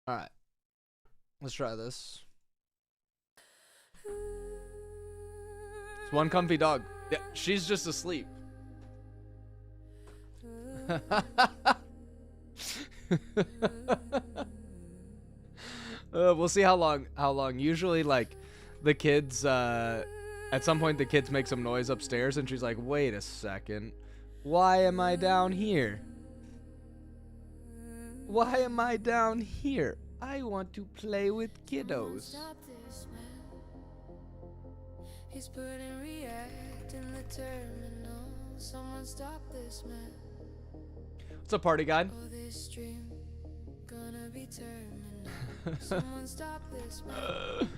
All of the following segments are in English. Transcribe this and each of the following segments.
All right. Let's try this. It's one comfy dog. Yeah, she's just asleep. We'll see how long. Usually, like, the kids, at some point, the kids make some noise upstairs, and she's like, wait a second. Why am I down here? Why am I down here? I want to play with kiddos. He's putting react in the terminal. Someone stop this man. What's up, party guide? Oh, this stream gonna be terminal. Someone stop this man.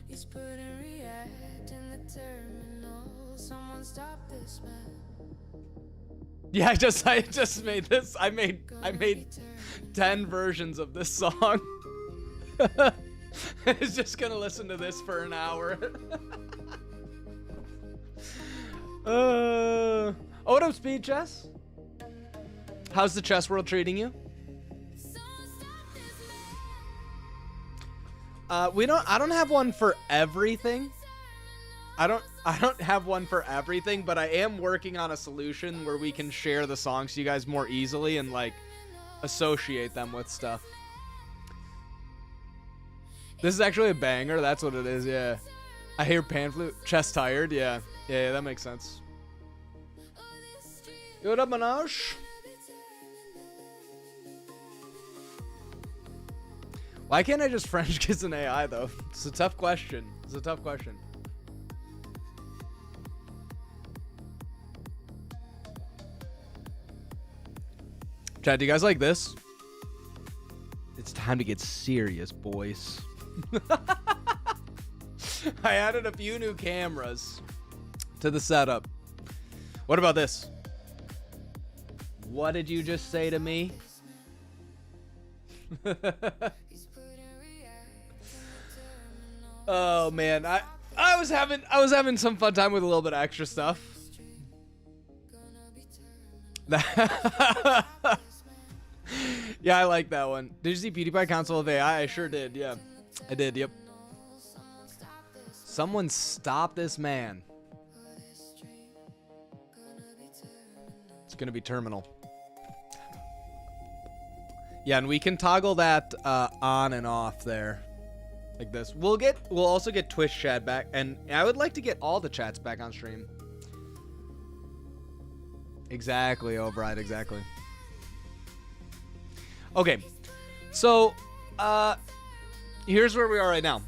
He's putting react in the terminal. Someone stop this man. Yeah, I just made this. I made 10 versions of this song. I was just gonna listen to this for an hour. Oh, what up, Speed Chess? How's the chess world treating you? I don't have one for everything. I don't have one for everything, but I am working on a solution where we can share the songs to you guys more easily and like associate them with stuff. This is actually a banger. That's what it is. Yeah. I hear pan flute. Chest tired. Yeah. Yeah, that makes sense. What up, Manoj? Why can't I just French kiss an AI though? It's a tough question. It's a tough question. Chad, do you guys like this? It's time to get serious, boys. I added a few new cameras to the setup. What about this? What did you just say to me? Oh man, I was having some fun time with a little bit of extra stuff. Yeah, I like that one. Did you see PewDiePie Council of AI? I sure did. Yeah, I did. Yep. Someone stop this man. It's gonna be terminal. Yeah, and we can toggle that on and off there, like this. We'll also get Twitch chat back, and I would like to get all the chats back on stream. Exactly, O'Brien. Exactly. Okay, so here's where we are right now.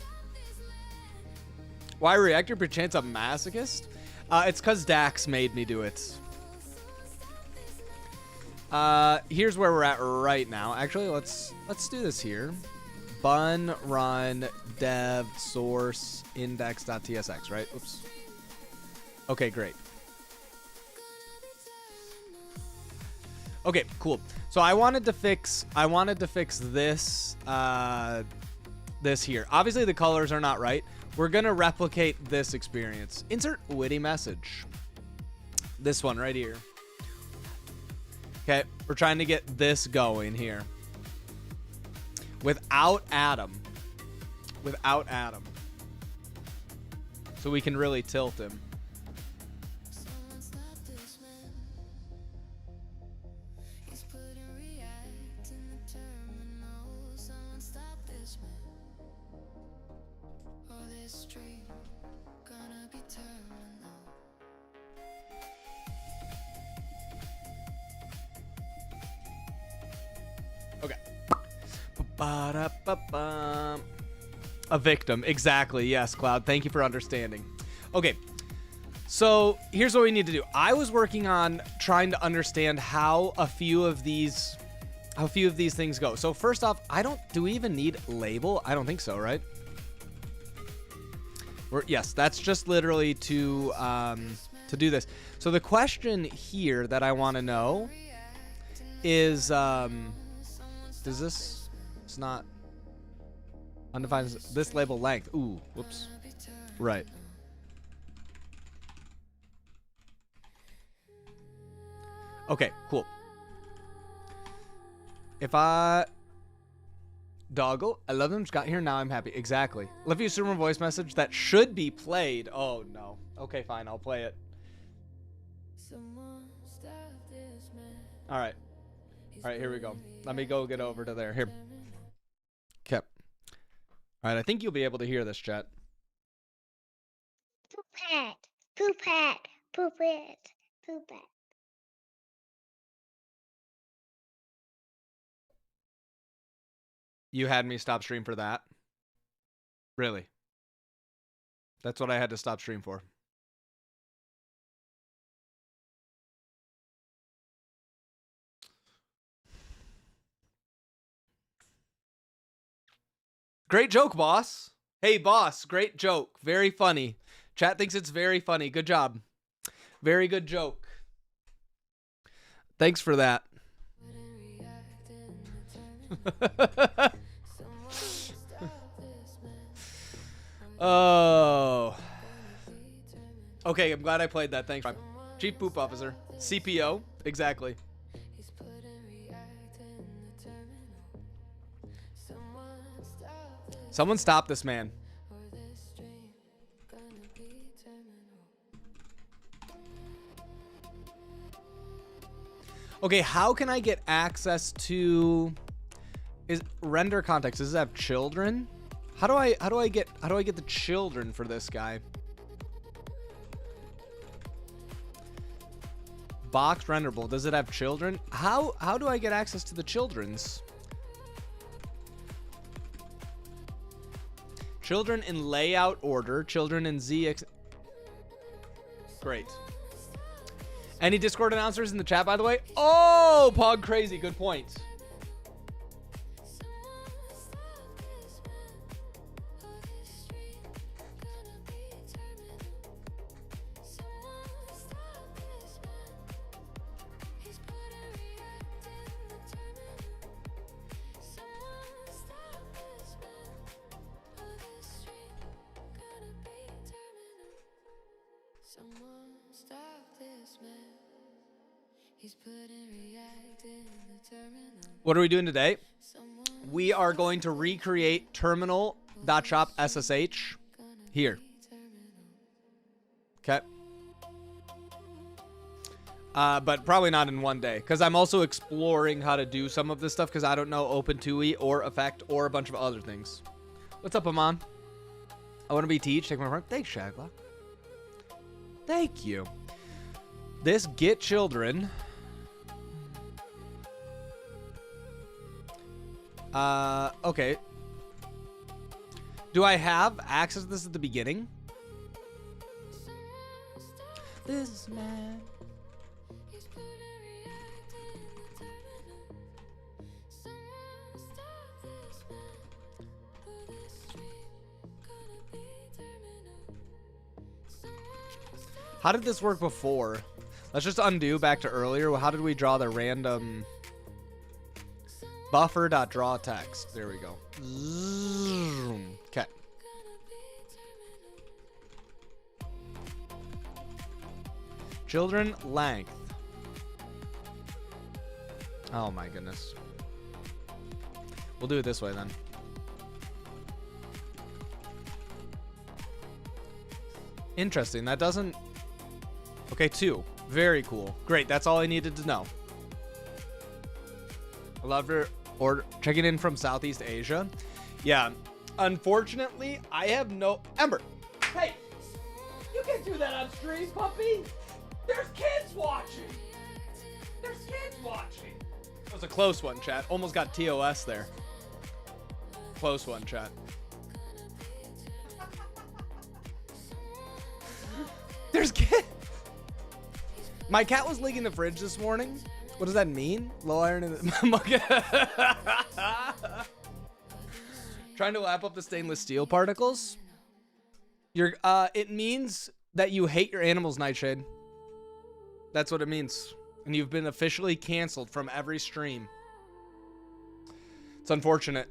Why reactor perchance a masochist? It's because Dax made me do it. Here's where we're at right now. Actually, let's do this here. Bun run dev source index.tsx, right? Oops. Okay, great. Okay, cool. So I wanted to fix this this here. Obviously the colors are not right. We're gonna replicate this experience. Insert witty message. This one right here. Okay, we're trying to get this going here. Without Adam. Without Adam. So we can really tilt him. Okay. A victim. Exactly. Yes, Cloud. Thank you for understanding. Okay. So here's what we need to do. I was working on trying to understand how a few of these things go. So first off, do we even need label? I don't think so, right? Yes, that's just literally to do this. So the question here that I want to know is, does this, it's not undefined, this label length. Ooh, whoops. Right. Okay, cool. If I Doggle, I love them. Just got here. Now I'm happy. Exactly. Left you a super voice message that should be played. Oh, no. Okay, fine. I'll play it. All right. All right, here we go. Let me go get over to there. Here. Okay. All right, I think you'll be able to hear this, chat. Poop hat. Poop hat. Poop it. Poop it. You had me stop stream for that? Really? That's what I had to stop stream for. Great joke, boss. Hey, boss, great joke. Very funny. Chat thinks it's very funny. Good job. Very good joke. Thanks for that. Oh. Okay, I'm glad I played that. Thanks. Chief Poop Officer. CPO. Exactly. Someone stop this man. Okay, how can I get access to render context? Does it have children? How do I get the children for this guy? Box renderable. Does it have children? How do I get access to the children's? Children in layout order. Children in ZX. Great. Any Discord announcers in the chat, by the way? Oh, Pog Crazy. Good point. What are we doing today? We are going to recreate terminal.shop SSH here. Okay. But probably not in one day, because I'm also exploring how to do some of this stuff, because I don't know Open2E or Effect or a bunch of other things. What's up, Amon? I want to be Teej. Take my front. Thanks, Shaglock. Thank you. This get children. Okay. Do I have access to this at the beginning? This man. How did this work before? Let's just undo back to earlier. How did we draw the random buffer.draw text? There we go. Okay. Children length. Oh my goodness. We'll do it this way then. Interesting. That doesn't... Okay, 2. Very cool. Great. That's all I needed to know. I love her order checking in from Southeast Asia. Yeah. Unfortunately, I have no... Ember. Hey! You can't do that on stream, puppy! There's kids watching! There's kids watching! That was a close one, chat. Almost got TOS there. Close one, chat. There's kids! My cat was leaking the fridge this morning. What does that mean? Low iron in the mug. Trying to lap up the stainless steel particles. It means that you hate your animals, Nightshade. That's what it means. And you've been officially canceled from every stream. It's unfortunate.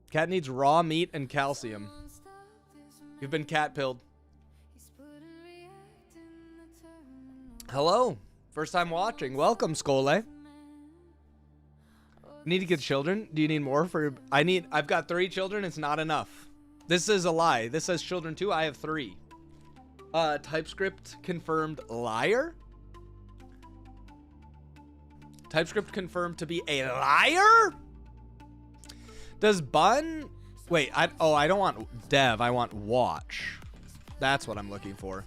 Cat needs raw meat and calcium. You've been cat pilled. Hello. First time watching. Welcome, Skole. Need to get children? Do you need more for? I've got 3 children. It's not enough. This is a lie. This says children 2. I have 3. TypeScript confirmed liar. TypeScript confirmed to be a liar. Does bun? Wait, I don't want dev. I want watch. That's what I'm looking for.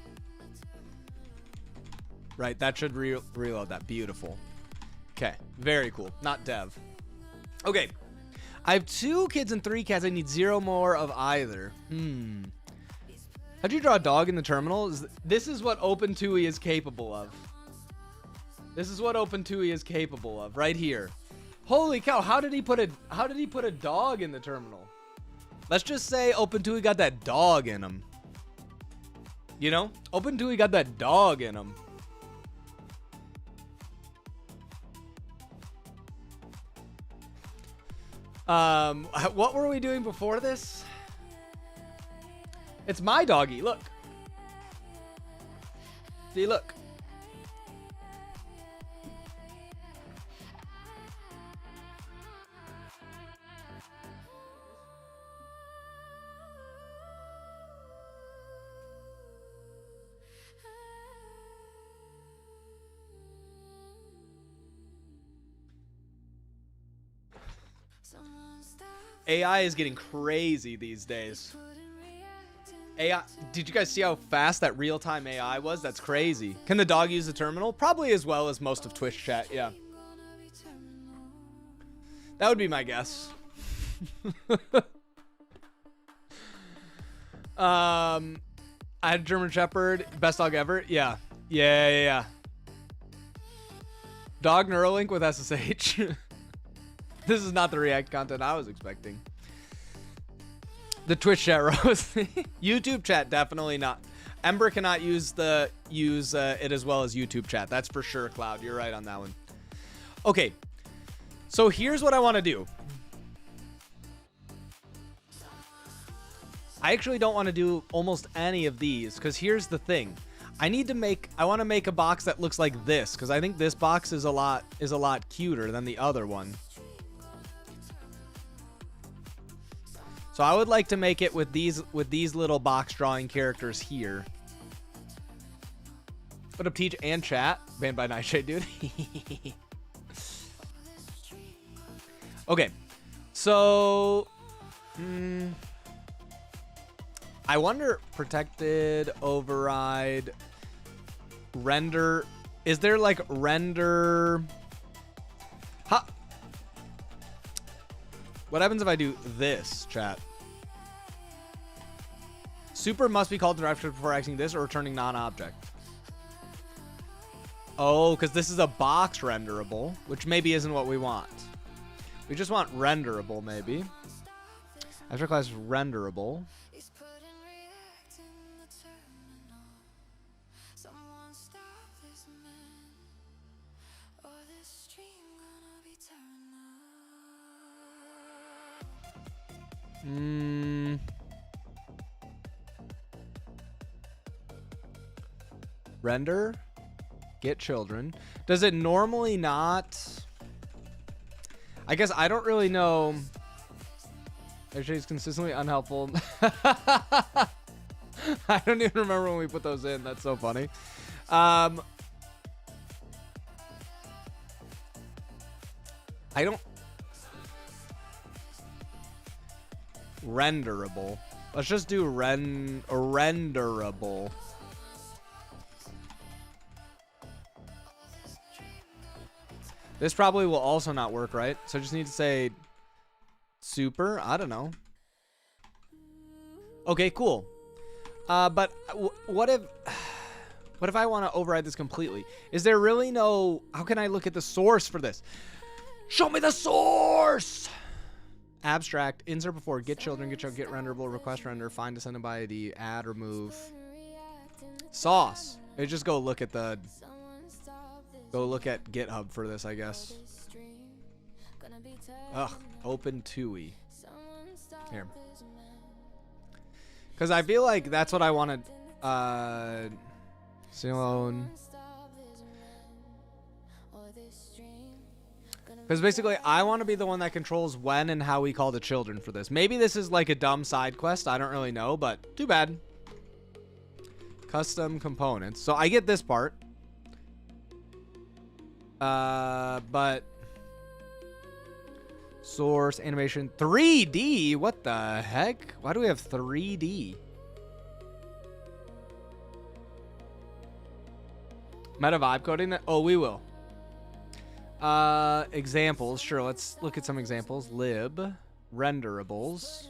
Right, that should reload that. Beautiful. Okay, very cool. Not dev. Okay, I have 2 kids and 3 cats. I need 0 more of either. How'd you draw a dog in the terminal? This is what OpenTUI is capable of. This is what OpenTUI is capable of right here. Holy cow! How did he put a dog in the terminal? Let's just say OpenTUI got that dog in him. You know, OpenTUI got that dog in him. What were we doing before this? It's my doggy. Look. See, look. AI is getting crazy these days. AI, did you guys see how fast that real-time AI was? That's crazy. Can the dog use the terminal? Probably as well as most of Twitch chat, yeah. That would be my guess. I had a German Shepherd, best dog ever. Yeah. Dog Neuralink with SSH. This is not the React content I was expecting. The Twitch chat rose. YouTube chat, definitely not. Ember cannot use it as well as YouTube chat. That's for sure, Cloud. You're right on that one. Okay. So here's what I want to do. I actually don't want to do almost any of these because here's the thing. I want to make a box that looks like this because I think this box is a lot cuter than the other one. So I would like to make it with these little box drawing characters here. Put up teej and chat. Banned by Nightshade, dude. Okay. So I wonder protected override render. Is there like render? What happens if I do this, chat? Super must be called to drive before accessing this or returning non-object. Oh, because this is a box renderable, which maybe isn't what we want. We just want renderable, maybe. After class renderable. Render, get children. Does it normally not? I guess I don't really know. Actually, it's consistently unhelpful. I don't even remember when we put those in. That's so funny. I don't. Renderable. Let's just do renderable. This probably will also not work, right? So I just need to say super. I don't know. Okay, cool. But what if I want to override this completely? Is there really no? How can I look at the source for this? Show me the source. Abstract, insert before, get children, get renderable, request render, find descendant by ID, add, remove. Sauce. Just go look at GitHub for this, I guess. Ugh, OpenTUI. Here. Because I feel like that's what I wanted. Zone. Because basically, I want to be the one that controls when and how we call the children for this. Maybe this is like a dumb side quest. I don't really know, but too bad. Custom components. So I get this part. But source animation 3D. What the heck? Why do we have 3D? Meta vibe coding that? Oh, we will. Examples. Sure, let's look at some examples. Lib, renderables,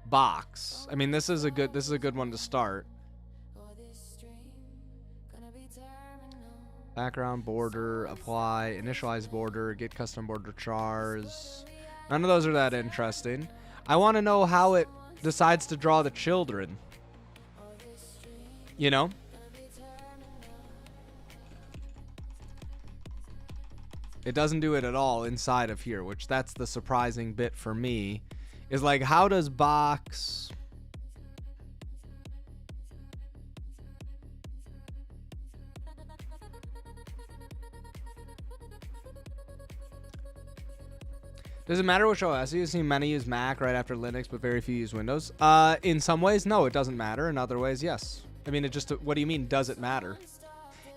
box. I mean, this is a good one to start. Background border, apply, initialize border, get custom border chars. None of those are that interesting. I want to know how it decides to draw the children. You know? It doesn't do it at all inside of here, which that's the surprising bit for me. Is like, how does box... Does it matter which OS you use? Many use Mac right after Linux, but very few use Windows. In some ways, no, it doesn't matter. In other ways, yes. I mean, it just, what do you mean, does it matter?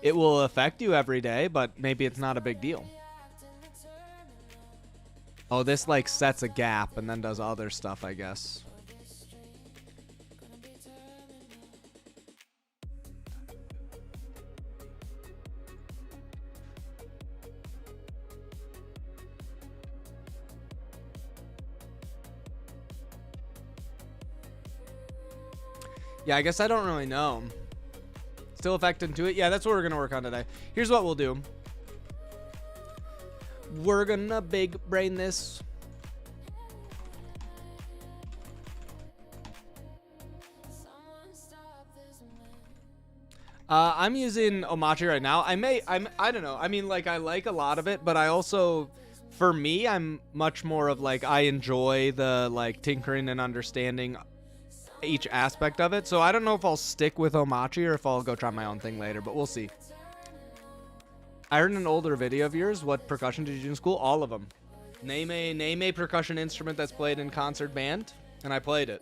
It will affect you every day, but maybe it's not a big deal. Oh, this like sets a gap and then does other stuff, I guess. Yeah, I guess I don't really know. Still affect into it? Yeah, that's what we're going to work on today. Here's what we'll do. We're going to big brain this. I'm using Omachi right now. I don't know. I mean, like, I like a lot of it, but I also, for me, I'm much more of like, I enjoy the like tinkering and understanding each aspect of it. So I don't know if I'll stick with Omachi or if I'll go try my own thing later, but we'll see. I heard in an older video of yours, what percussion did you do in school? All of them. Name a percussion instrument that's played in concert band, and I played it.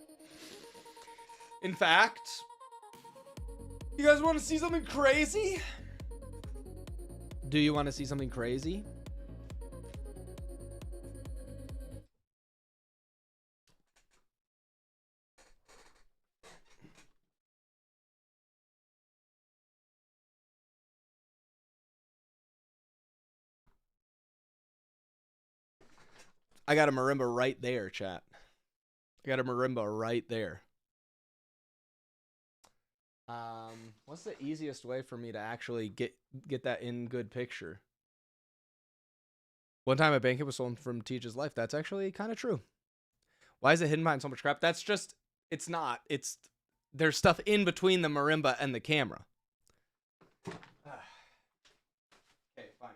In fact, you guys want to see something crazy? Do you want to see something crazy? I got a marimba right there, chat. I got a marimba right there. What's the easiest way for me to actually get that in good picture? One time a blanket was stolen from Teej's life. That's actually kind of true. Why is it hidden behind so much crap? That's just, it's not. It's, there's stuff in between the marimba and the camera. Okay, fine.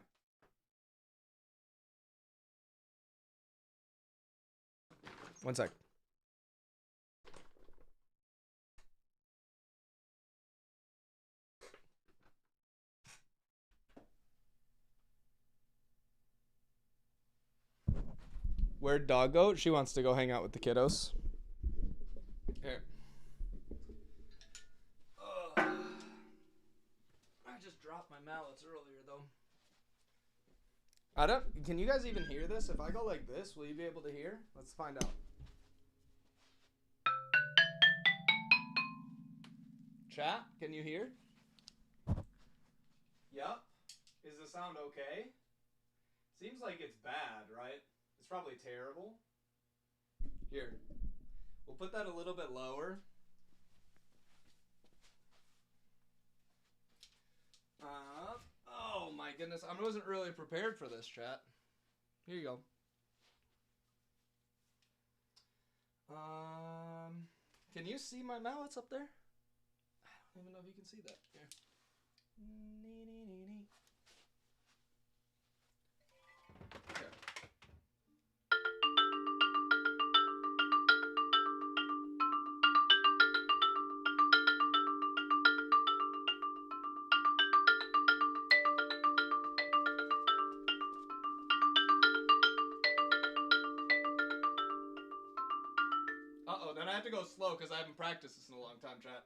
One sec. Where'd dog go? She wants to go hang out with the kiddos. Here. I just dropped my mallets earlier, though. Can you guys even hear this? If I go like this, will you be able to hear? Let's find out. Chat, can you hear? Yep. Is the sound okay? Seems like it's bad, right? It's probably terrible. Here. We'll put that a little bit lower. Oh my goodness. I wasn't really prepared for this, chat. Here you go. Can you see my mallets up there? I don't even know if you can see that. Here. Okay. I have to go slow because I haven't practiced this in a long time, chat.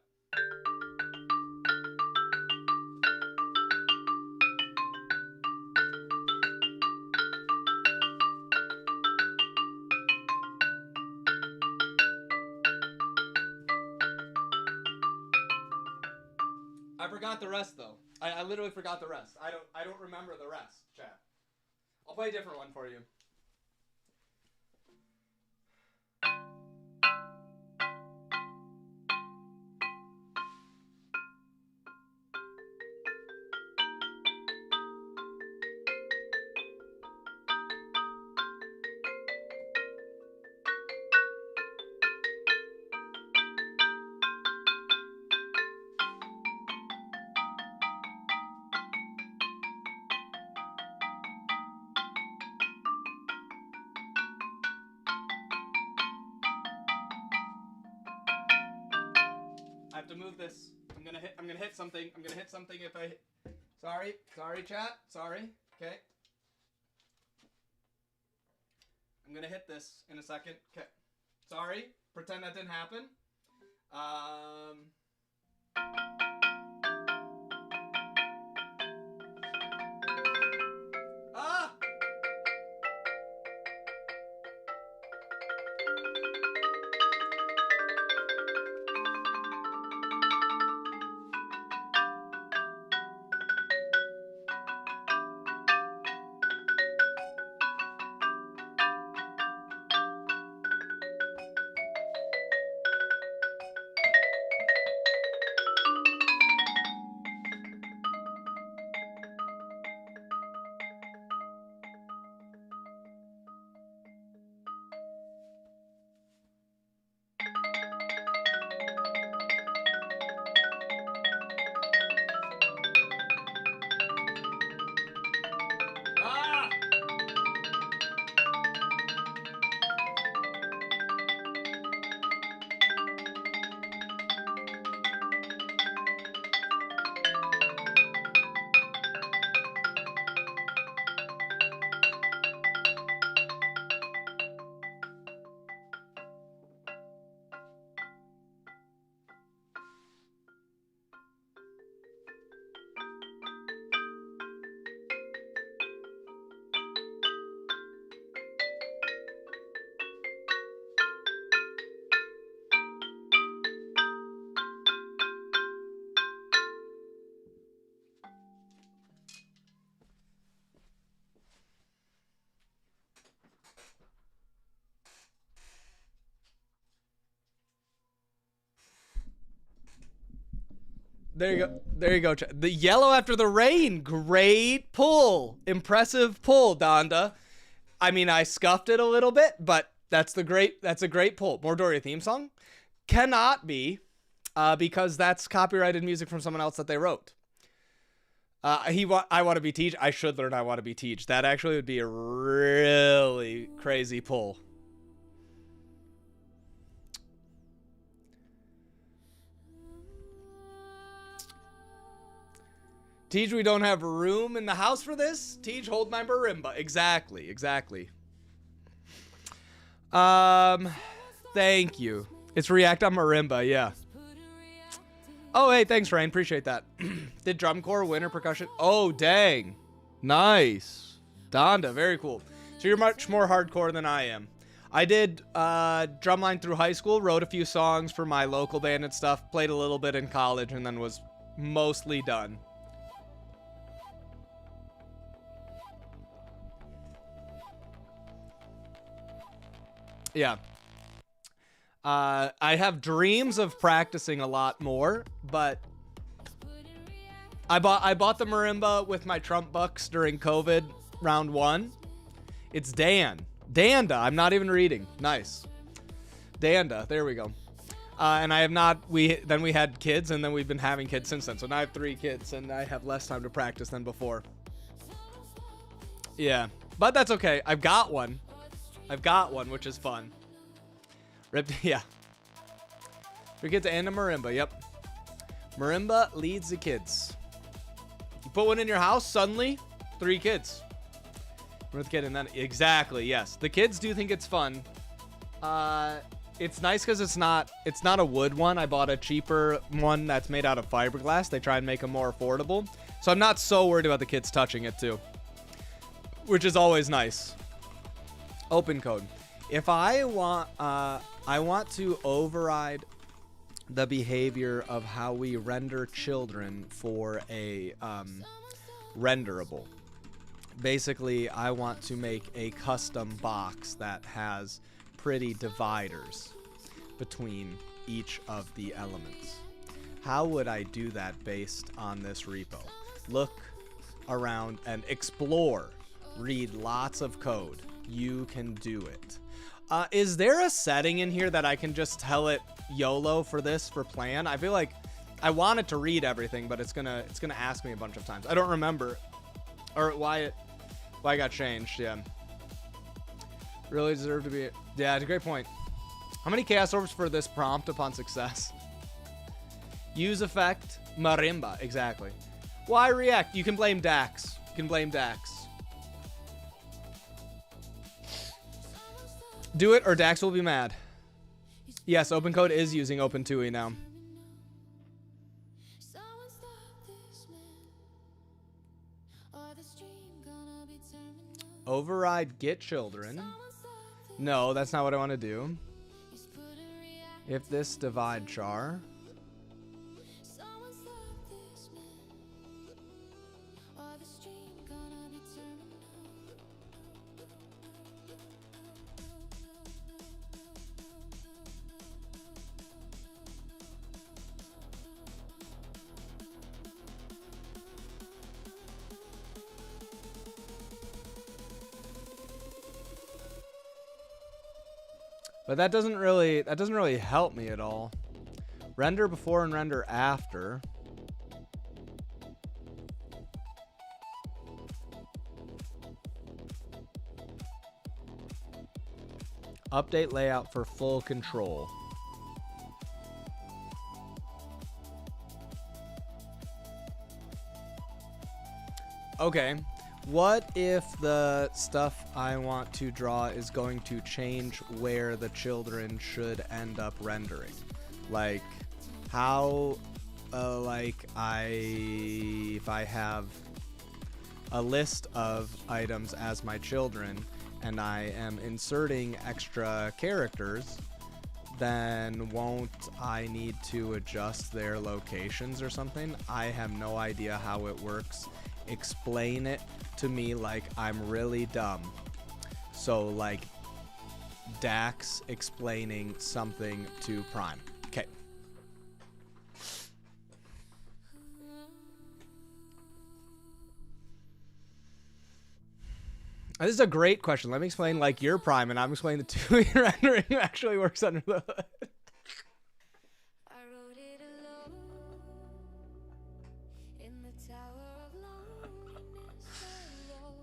I forgot the rest though. I literally forgot the rest. I don't remember the rest, chat. I'll play a different one for you. I have to move this. I'm gonna hit something. I'm gonna hit something if I. Sorry, chat. Sorry. Okay. I'm gonna hit this in a second. Okay. Sorry. Pretend that didn't happen. Ah! Ah! There you go. There you go. The yellow after the rain. Great pull. Impressive pull, Donda. I mean, I scuffed it a little bit, but that's a great pull. More Doria theme song? Cannot be, because that's copyrighted music from someone else that they wrote. I Want to Be Teej. I should learn I Want to Be Teej. That actually would be a really crazy pull. Teej, we don't have room in the house for this. Teej, hold my marimba. Exactly. Thank you. It's React on Marimba, yeah. Oh, hey, thanks, Rain. Appreciate that. Did drum corps, winter percussion? Oh, dang. Nice. Donda, very cool. So you're much more hardcore than I am. I did drumline through high school, wrote a few songs for my local band and stuff, played a little bit in college, and then was mostly done. Yeah. I have dreams of practicing a lot more, but I bought the marimba with my Trump bucks during COVID round 1. It's Danda. I'm not even reading. Nice. Danda. There we go. And I have not. We had kids, and then we've been having kids since then. So now I have 3 kids, and I have less time to practice than before. Yeah, but that's okay. I've got one, which is fun. Ripped, yeah. 3 kids and a marimba, yep. Marimba leads the kids. You put one in your house, suddenly, 3 kids. With kid and then, exactly, yes. The kids do think it's fun. It's nice because it's not a wood one. I bought a cheaper one that's made out of fiberglass. They try and make them more affordable. So I'm not so worried about the kids touching it too, which is always nice. Open code. If I want to override the behavior of how we render children for a renderable. Basically, I want to make a custom box that has pretty dividers between each of the elements. How would I do that based on this repo? Look around and explore. Read lots of code. You can do it. Is there a setting in here that I can just tell it YOLO for this for plan? I feel like I want it to read everything, but it's gonna ask me a bunch of times. I don't remember or why it got changed. Yeah. Really deserve to be. Yeah, it's a great point. How many chaos orbs for this prompt upon success? Use effect Marimba. Exactly. Why react? You can blame Dax. You can blame Dax. Do it or Dax will be mad. Yes, OpenCode is using OpenTUI now. Override get children. No, that's not what I want to do. If this divide char. But that doesn't really help me at all. Render before and render after. Update layout for full control. Okay. What if the stuff I want to draw is going to change where the children should end up rendering? Like, how, if I have a list of items as my children and I am inserting extra characters, then won't I need to adjust their locations or something? I have no idea how it works. Explain it to me like I'm really dumb. So like Dax explaining something to Prime. Okay. This is a great question. Let me explain like your Prime and I'm explaining the two rendering actually works under the hood.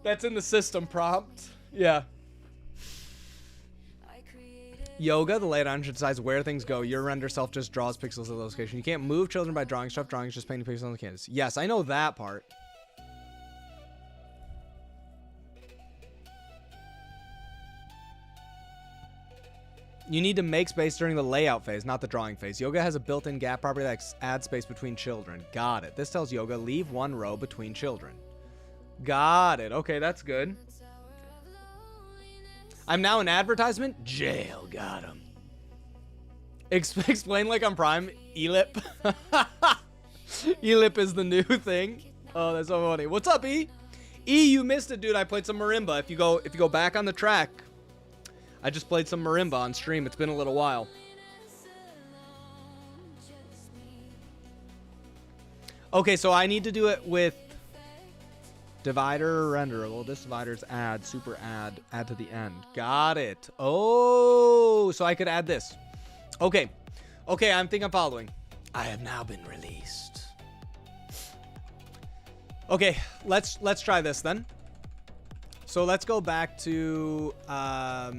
That's in the system prompt. Yeah. Yoga, the layout should decide where things go. Your render self just draws pixels of the location. You can't move children by drawing stuff. Drawing is just painting pixels on the canvas. Yes, I know that part. You need to make space during the layout phase, not the drawing phase. Yoga has a built-in gap property that adds space between children. Got it. This tells Yoga leave one row between children. Got it. Okay, that's good. I'm now an advertisement? Jail. Got him. Explain like I'm Prime. Elip. Elip is the new thing. Oh, that's so funny. What's up, E? E, you missed it, dude. I played some Marimba. If you go back on the track, I just played some Marimba on stream. It's been a little while. Okay, so I need to do it with divider or renderable. This divider's add, super add to the end. Got it. Oh, so I could add this. Okay. Okay, I think I'm following. I have now been released. Okay, let's try this then. So let's go back to I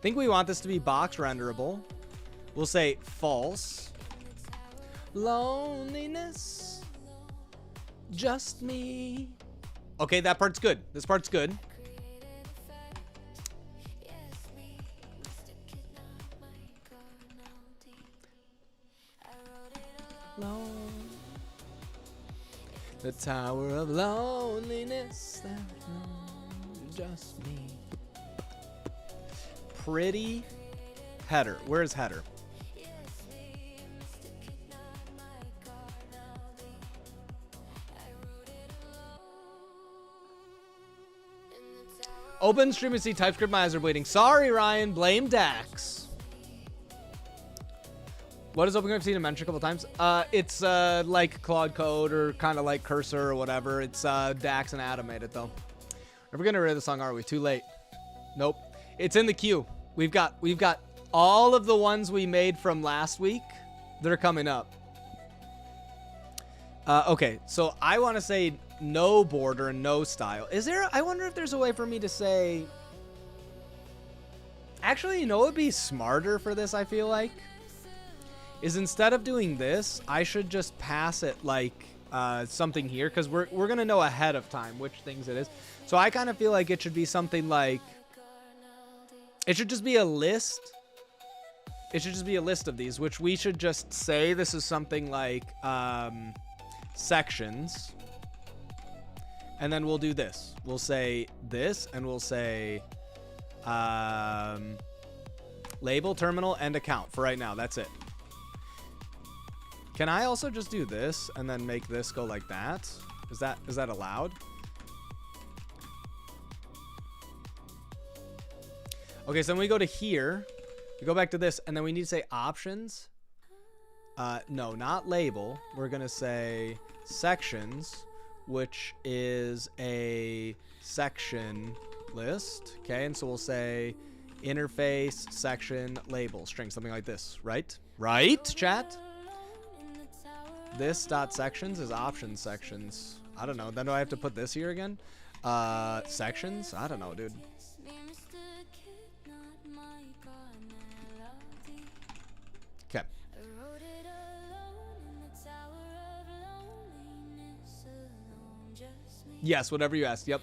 think we want this to be box renderable. We'll say false. Loneliness. Just me. Okay, that part's good. This part's good. tower of loneliness that knows just me. Pretty header. Where's header? Open stream and see TypeScript. My eyes are bleeding. Sorry, Ryan. Blame Dax. What is OpenCode? I've seen it mentioned a couple times. It's like Claude Code or kind of like Cursor or whatever. It's Dax and Adam made it though. Never gonna read the song, are we? Too late. Nope. It's in the queue. We've got all of the ones we made from last week that are coming up. Okay, so I want to say no border and no style. Is there? I wonder if there's a way for me to say. Actually, you know what would be smarter for this? I feel like is instead of doing this, I should just pass it like something here because we're gonna know ahead of time which things it is. So I kind of feel like it should be something like. It should just be a list. It should just be a list of these, which we should just say this is something like sections. And then we'll do this. We'll say this, and we'll say label, terminal, and account for right now. That's it. Can I also just do this and then make this go like that? Is that allowed? Okay, so then we go to here. We go back to this, and then we need to say options. No, not label. We're going to say sections, which is a section list. Okay, and so we'll say interface, section, label, string, something like this, right? Right, chat? This dot sections is option sections. I don't know. Then do I have to put this here again? Sections? I don't know, dude. Okay. Yes, whatever you asked. Yep.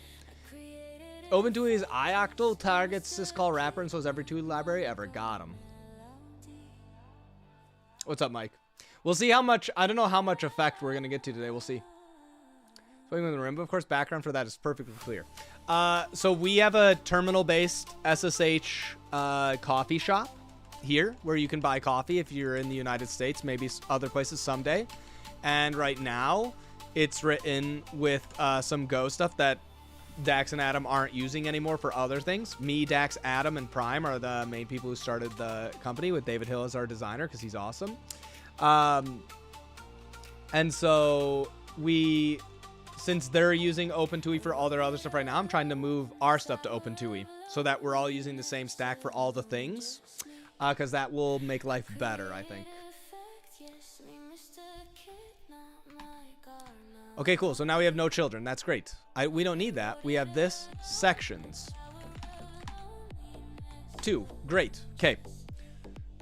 OpenTUI's iOctal targets syscall wrapper, and so is every TUI library ever. Got him. What's up, Mike? We'll see how much. I don't know how much effect we're gonna get to today. We'll see. Playing with Marimba, of course. Background for that is perfectly clear. So we have a terminal-based SSH coffee shop here, where you can buy coffee if you're in the United States, maybe other places someday. And right now, it's written with some Go stuff that Dax and Adam aren't using anymore for other things. Me, Dax, Adam, and Prime are the main people who started the company, with David Hill as our designer because he's awesome. And so since they're using OpenTUI for all their other stuff right now, I'm trying to move our stuff to OpenTUI so that we're all using the same stack for all the things, because that will make life better, I think. Okay, cool. So now we have no children. That's great. We don't need that. We have this sections. 2. Great. Okay.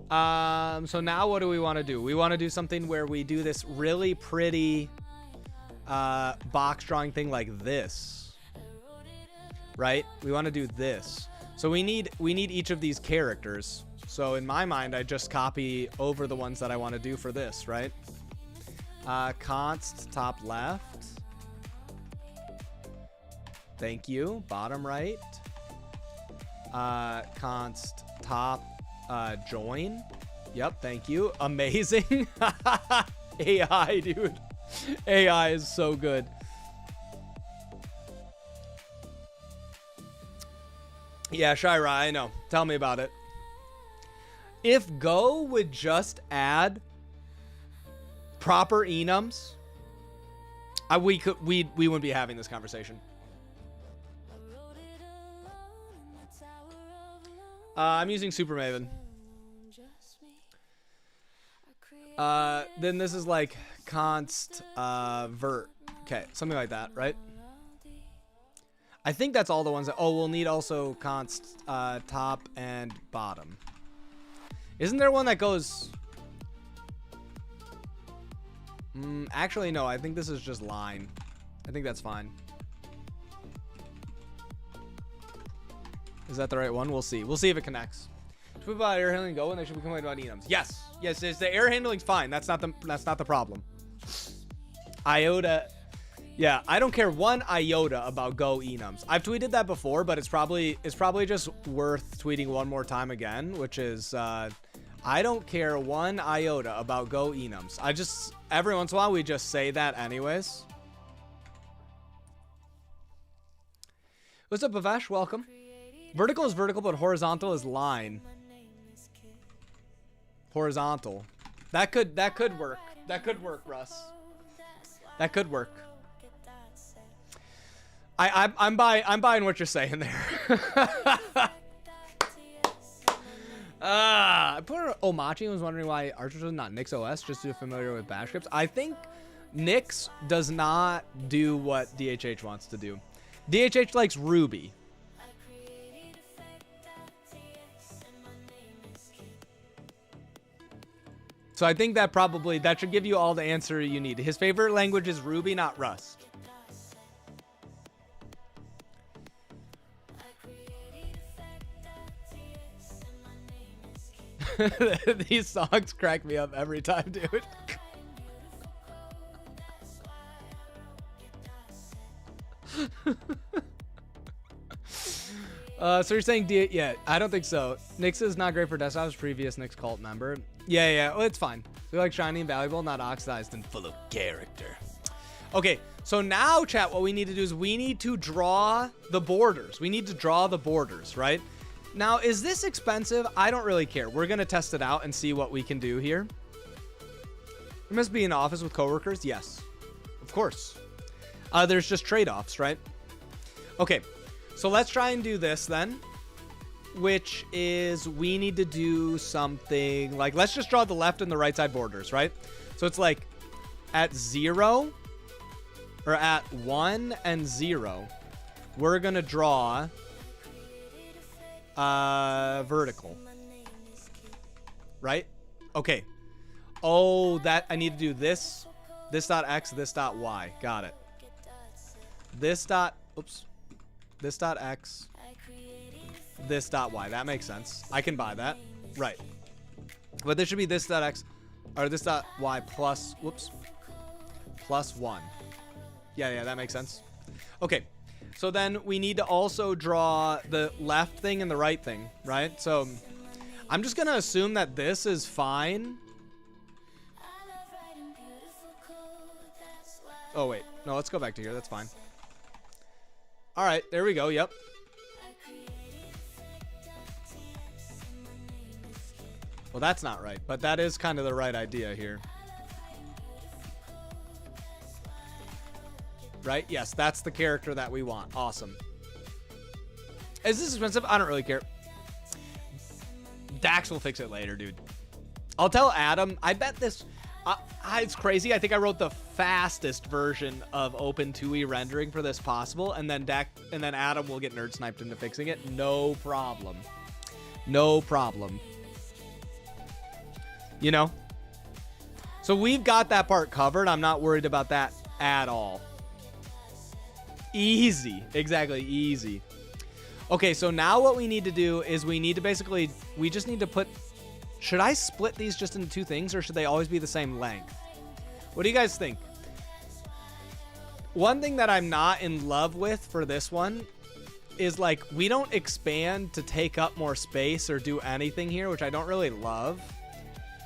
So now what do we want to do? We want to do something where we do this really pretty box drawing thing like this. Right? We want to do this. So we need each of these characters. So in my mind, I just copy over the ones that I want to do for this, right? Const top left. Thank you. Bottom right. Const top join. Yep, thank you. Amazing. AI, dude. AI is so good. Yeah, Shira, I know. Tell me about it. If Go would just add proper enums, we wouldn't be having this conversation. I'm using Supermaven. Then this is like const vert. Okay, something like that, right? I think that's all the ones that. Oh, we'll need also const top and bottom. Isn't there one that goes? Actually, no. I think this is just line. I think that's fine. Is that the right one? We'll see. We'll see if it connects. Tweet about air handling Go, and they should be complaining about enums. Yes, yes. The air handling's fine. That's not the problem. IOTA. Yeah, I don't care one iota about Go enums. I've tweeted that before, but it's probably just worth tweeting one more time again, which is I don't care one iota about Go enums. I just every once in a while we just say that anyways. What's up, Bavesh? Welcome. Vertical is vertical, but horizontal is line. Horizontal. That could work. That could work, Russ. That could work. I'm buying what you're saying there. Omachi was wondering why Archers was not Nix OS, just too familiar with bash scripts. I think Nix does not do what DHH wants to do. DHH likes Ruby. So I think that that should give you all the answer you need. His favorite language is Ruby, not Rust. These songs crack me up every time, dude. So you're saying yeah, I don't think so. Nix is not great for desktops. Previous Nix cult member. Yeah, well, it's fine. We like shiny and valuable, not oxidized and full of character. Okay, so now, chat, what we need to do is we need to draw the borders. We need to draw the borders, right? Now, is this expensive? I don't really care. We're going to test it out and see what we can do here. You must be in the office with coworkers? Yes, of course. There's just trade-offs, right? Okay, so let's try and do this then, which is we need to do something like, let's just draw the left and the right side borders, right? So it's like at 0 or at 1 and 0, we're going to draw vertical, right? Okay. Oh, that I need to do this dot X, this dot Y. Got it. This dot X, this dot Y. That makes sense. I can buy that. Right. But there should be this dot X or this dot Y plus, plus 1. Yeah, that makes sense. Okay. So then we need to also draw the left thing and the right thing, right? So I'm just going to assume that this is fine. Oh, wait. No, let's go back to here. That's fine. All right. There we go. Yep. Well, that's not right, but that is kind of the right idea here. Right? Yes, that's the character that we want. Awesome. Is this expensive? I don't really care. Dax will fix it later, dude. I'll tell Adam. I bet this... it's crazy. I think I wrote the fastest version of Open2E rendering for this possible, and then Adam will get nerd sniped into fixing it. No problem. No problem. You know? So we've got that part covered. I'm not worried about that at all. Easy. Exactly. Easy. Okay, so now what we need to do is we need to basically, we just need to put, should I split these just into two things or should they always be the same length? What do you guys think? One thing that I'm not in love with for this one is like, we don't expand to take up more space or do anything here, which I don't really love.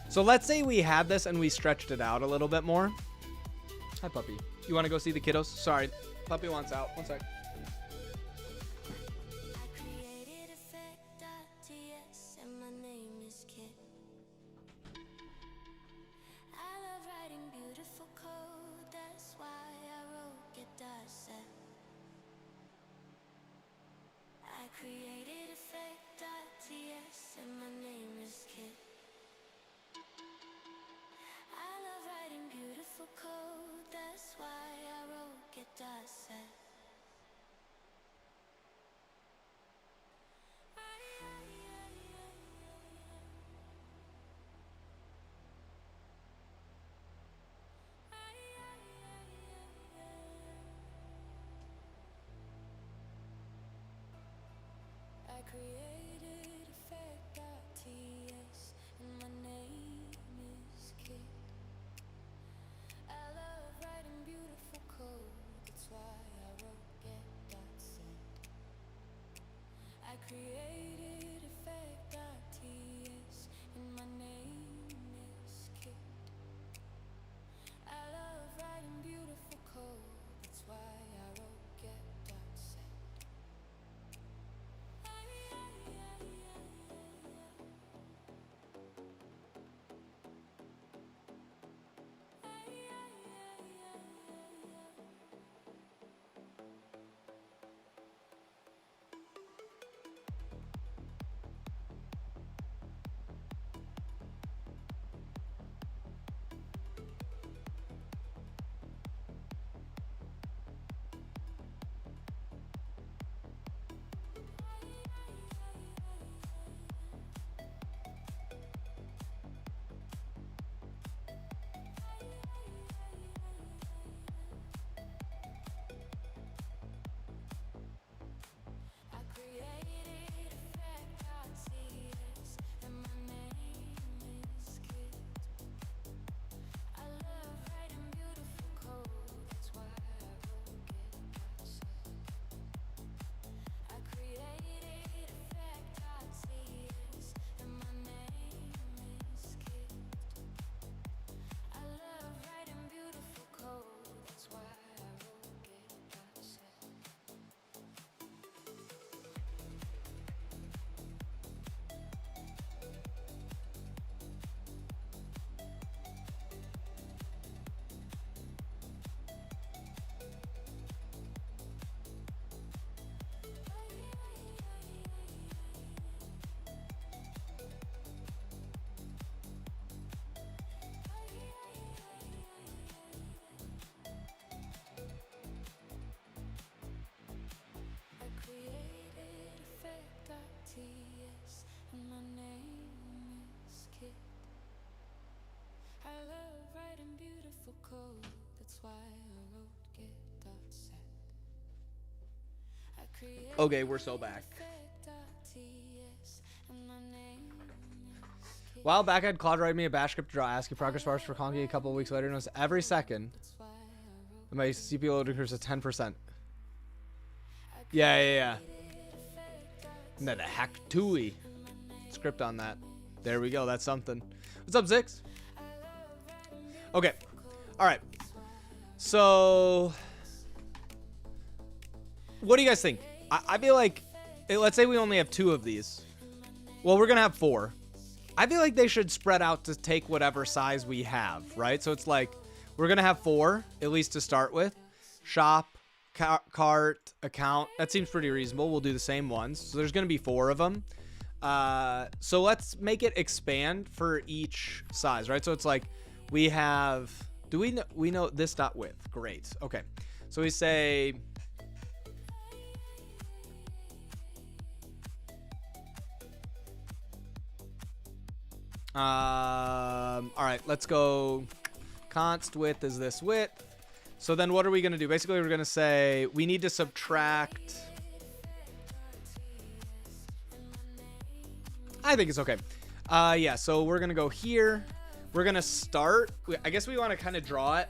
So let's say we had this and we stretched it out a little bit more. Hi, puppy. You want to go see the kiddos? Sorry. Puppy wants out. One sec. Okay, we're so back. While back, I had Claude write me a bash script to draw ASCII progress bars for Conky. A couple of weeks later, noticed every second my CPU load increases 10%. Yeah. And then a hack tooey script on that. There we go. That's something. What's up, Zix? Okay. All right. So, what do you guys think? I feel like, let's say we only have 2 of these. Well, we're going to have 4. I feel like they should spread out to take whatever size we have, right? So it's like, we're going to have 4, at least to start with. Shop, cart, account. That seems pretty reasonable. We'll do the same ones. So there's going to be 4 of them. So let's make it expand for each size, right? So it's like, we have, we know this dot width. Great. Okay. So we say, all right, let's go. Const width is this width. So then what are we going to do? Basically, we're going to say we need to subtract. I think it's okay. Yeah, so we're going to go here. We're going to start. I guess we want to kind of draw it.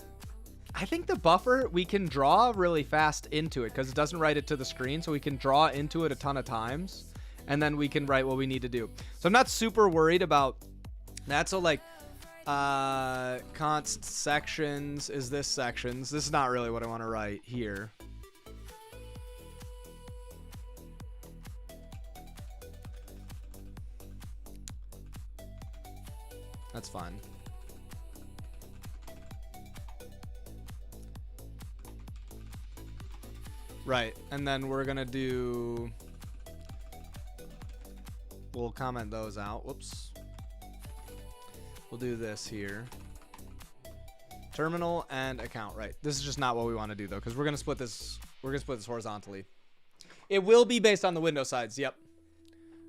I think the buffer, we can draw really fast into it because it doesn't write it to the screen. So we can draw into it a ton of times. And then we can write what we need to do. So I'm not super worried about that. So like const sections is this sections. This is not really what I want to write here. That's fine. Right, and then we're gonna do, we'll comment those out. Whoops. We'll do this here. Terminal and account. Right. This is just not what we want to do though, because we're gonna split this. We're gonna split this horizontally. It will be based on the window sides. Yep.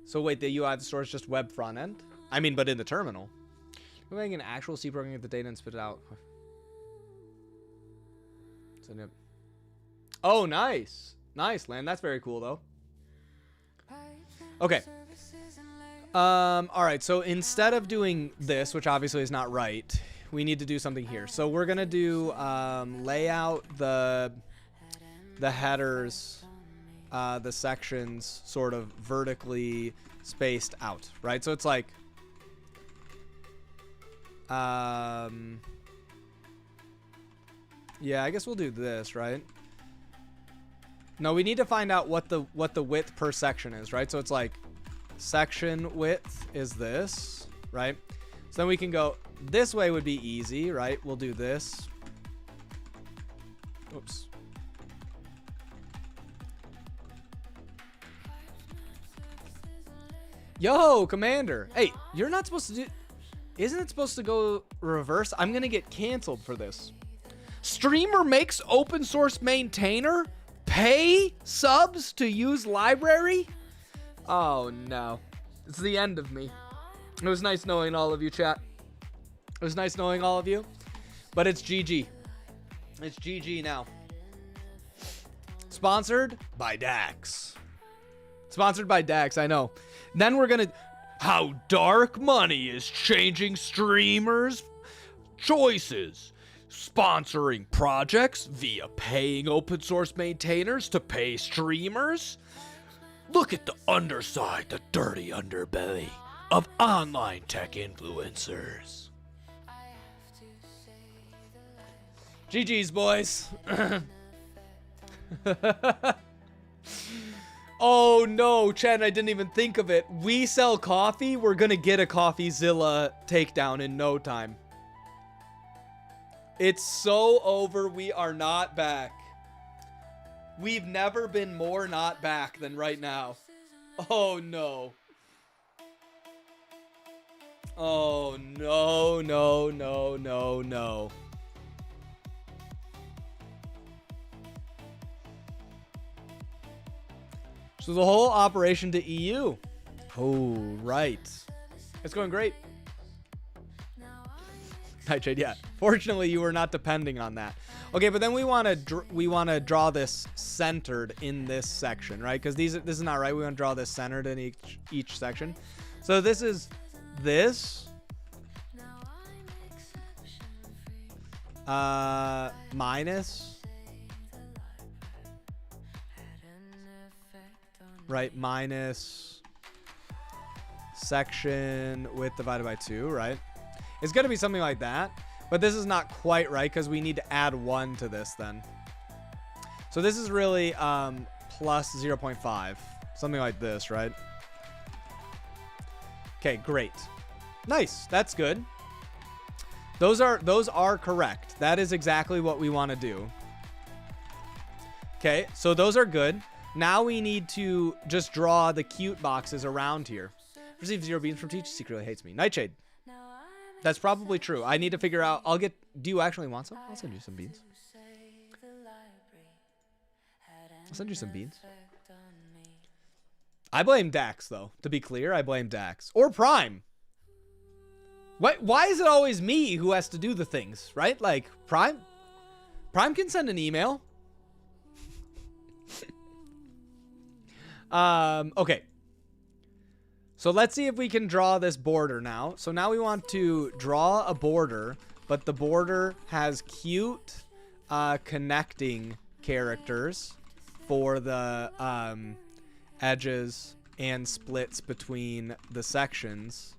So wait, the UI of the store is just web front end. I mean, but in the terminal. We're making an actual C program, get the data and spit it out. Oh, nice. Nice, Land. That's very cool, though. Okay. All right. So instead of doing this, which obviously is not right, we need to do something here. So we're going to do lay out the headers, the sections sort of vertically spaced out, right? So it's like, yeah, I guess we'll do this, right? No, we need to find out what the width per section is, right? So it's like section width is this, right? So then we can go this way would be easy, right? We'll do this. Oops. Yo, Commander. Hey, you're not supposed to do... Isn't it supposed to go reverse? I'm going to get canceled for this. Streamer makes open source maintainer pay subs to use library? Oh, no. It's the end of me. It was nice knowing all of you, chat. It was nice knowing all of you. But it's GG. It's GG now. Sponsored by Dax. Sponsored by Dax, I know. Then we're going to... How dark money is changing streamers' choices. Sponsoring projects via paying open source maintainers to pay streamers. Look at the underside, the dirty underbelly of online tech influencers. GG's, boys. Oh no, Chad, I didn't even think of it. We sell coffee. We're gonna get a CoffeeZilla takedown in no time. It's so over. We are not back. We've never been more not back than right now. Oh no. Oh no, no, no, no, no. So the whole operation to EU. Oh, right. It's going great. Nightshade, yeah. Fortunately, you were not depending on that. Okay, but then we want to draw this centered in this section, right? Because this is not right. We want to draw this centered in each section. So this is this minus, right? Minus section width divided by 2, right? It's going to be something like that, but this is not quite right because we need to add 1 to this then. So this is really plus 0.5, something like this, right? Okay, great. Nice. That's good. Those are correct. That is exactly what we want to do. Okay, so those are good. Now we need to just draw the cute boxes around here. Receive 0 beans from Teej. Secretly hates me. Nightshade. That's probably true. I need to figure out. Do you actually want some? I'll send you some beans. I'll send you some beans. I blame Dax, though. To be clear, I blame Dax. Or Prime. Why is it always me who has to do the things, right? Like, Prime can send an email. Okay. So let's see if we can draw this border now. So now we want to draw a border, but the border has cute connecting characters for the edges and splits between the sections.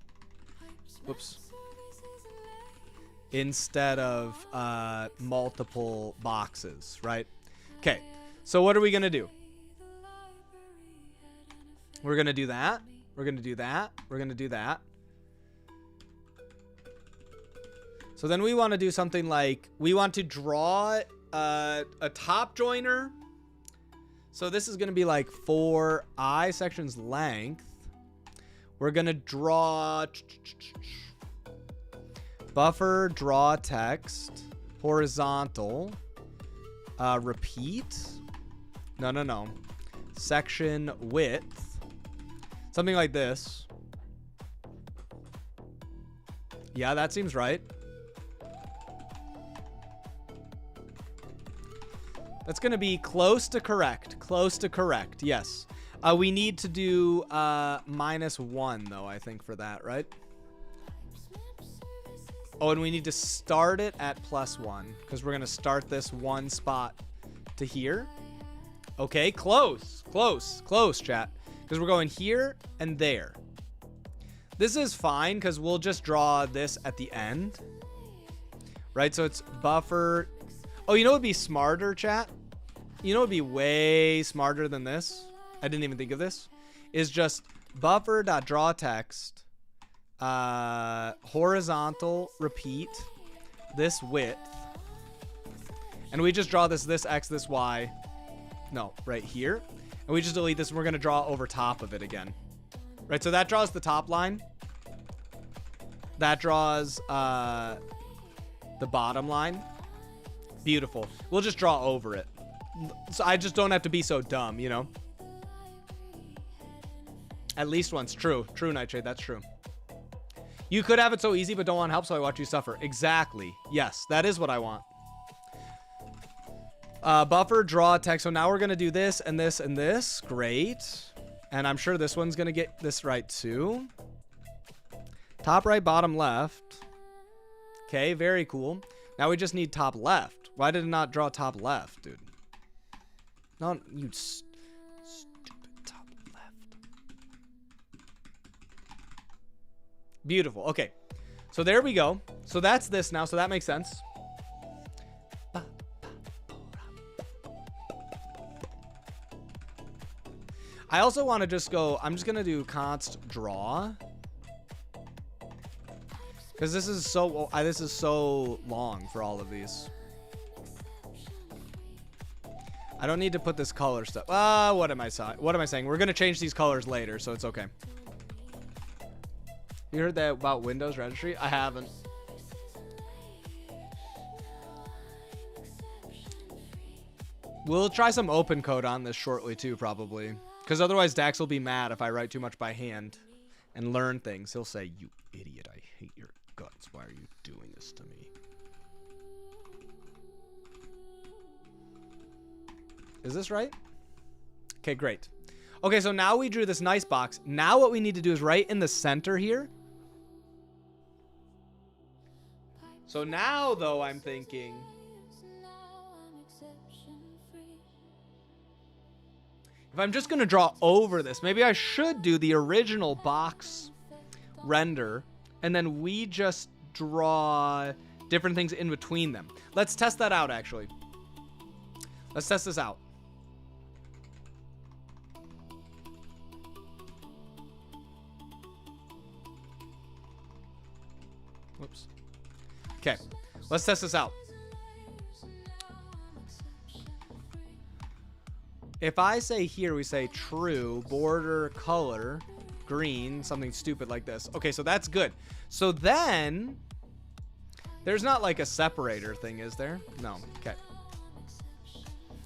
Whoops. Instead of multiple boxes, right? Okay, so what are we going to do? We're going to do that. We're going to do that. We're going to do that. So then we want to do something like, we want to draw a top joiner. So this is going to be like for I section's length. We're going to draw buffer, draw text, horizontal, repeat. No. Section width. Something like this. Yeah, that seems right. That's going to be close to correct. Close to correct. Yes. We need to do -1 though, I think, for that, right? Oh, and we need to start it at +1 because we're going to start this one spot to here. Okay, close, chat. Because we're going here and there. This is fine because we'll just draw this at the end. Right, so it's buffer. Oh, you know what would be smarter, chat? You know what would be way smarter than this? I didn't even think of this. Is just buffer.drawText, horizontal, repeat, this width. And we just draw this X, this Y. No, right here. And we just delete this, and we're going to draw over top of it again. Right, so that draws the top line. That draws the bottom line. Beautiful. We'll just draw over it. So I just don't have to be so dumb, you know? At least once. True, Nightshade, that's true. You could have it so easy, but don't want help, so I watch you suffer. Exactly. Yes, that is what I want. Buffer, draw text. So now we're going to do this and this and this. Great. And I'm sure this one's going to get this right too. Top right, bottom left. Okay, very cool. Now we just need top left. Why did it not draw top left, dude? No, you stupid top left. Beautiful. Okay. So there we go. So that's this now. So that makes sense. I also want to just go, I'm just going to do const draw. Because this is so long for all of these. I don't need to put this color stuff. What am I saying? We're going to change these colors later, so it's okay. You heard that about Windows registry? I haven't. We'll try some open code on this shortly too, probably. Because otherwise Dax will be mad if I write too much by hand and learn things. He'll say, "You idiot, I hate your guts, why are you doing this to me? Is this right? Okay, great. Okay, so now we drew this nice box. Now what we need to do is right in the center here. So now, though, I'm thinking... if I'm just going to draw over this, maybe I should do the original box render, and then we just draw different things in between them. Let's test that out, actually. Let's test this out. Whoops. Okay, let's test this out. If I say here, we say true, border color, green, something stupid like this. Okay, so that's good. So then, there's not like a separator thing, is there? No, okay.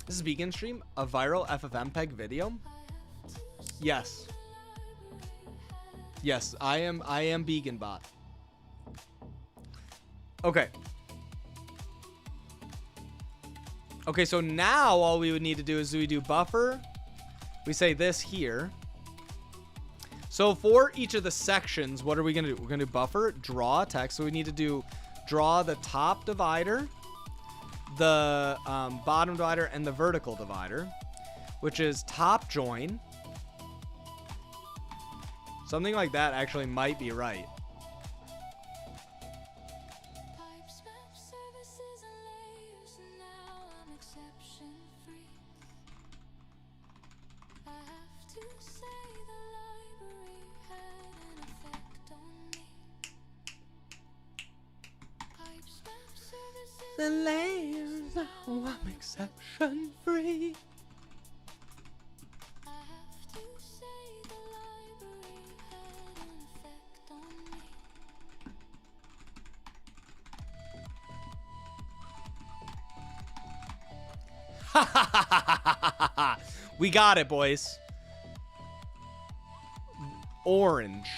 This is Beacon Stream, a viral FFmpeg video. Yes. Yes, I am Beacon Bot. Okay. Okay, so now all we would need to do is we do buffer. We say this here. So for each of the sections, what are we going to do? We're going to buffer, draw text. So we need to do draw the top divider, the bottom divider, and the vertical divider, which is top join. Something like that actually might be right. The layers, now I'm exception free. We got it, boys. Orange.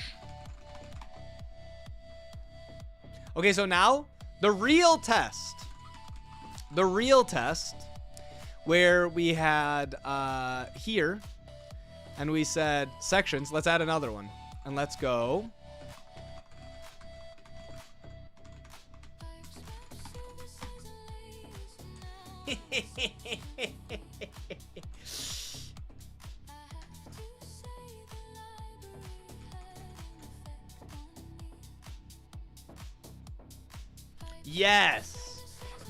Okay, so now the real test. The real test where we had here and we said sections. Let's add another one and let's go. Yes.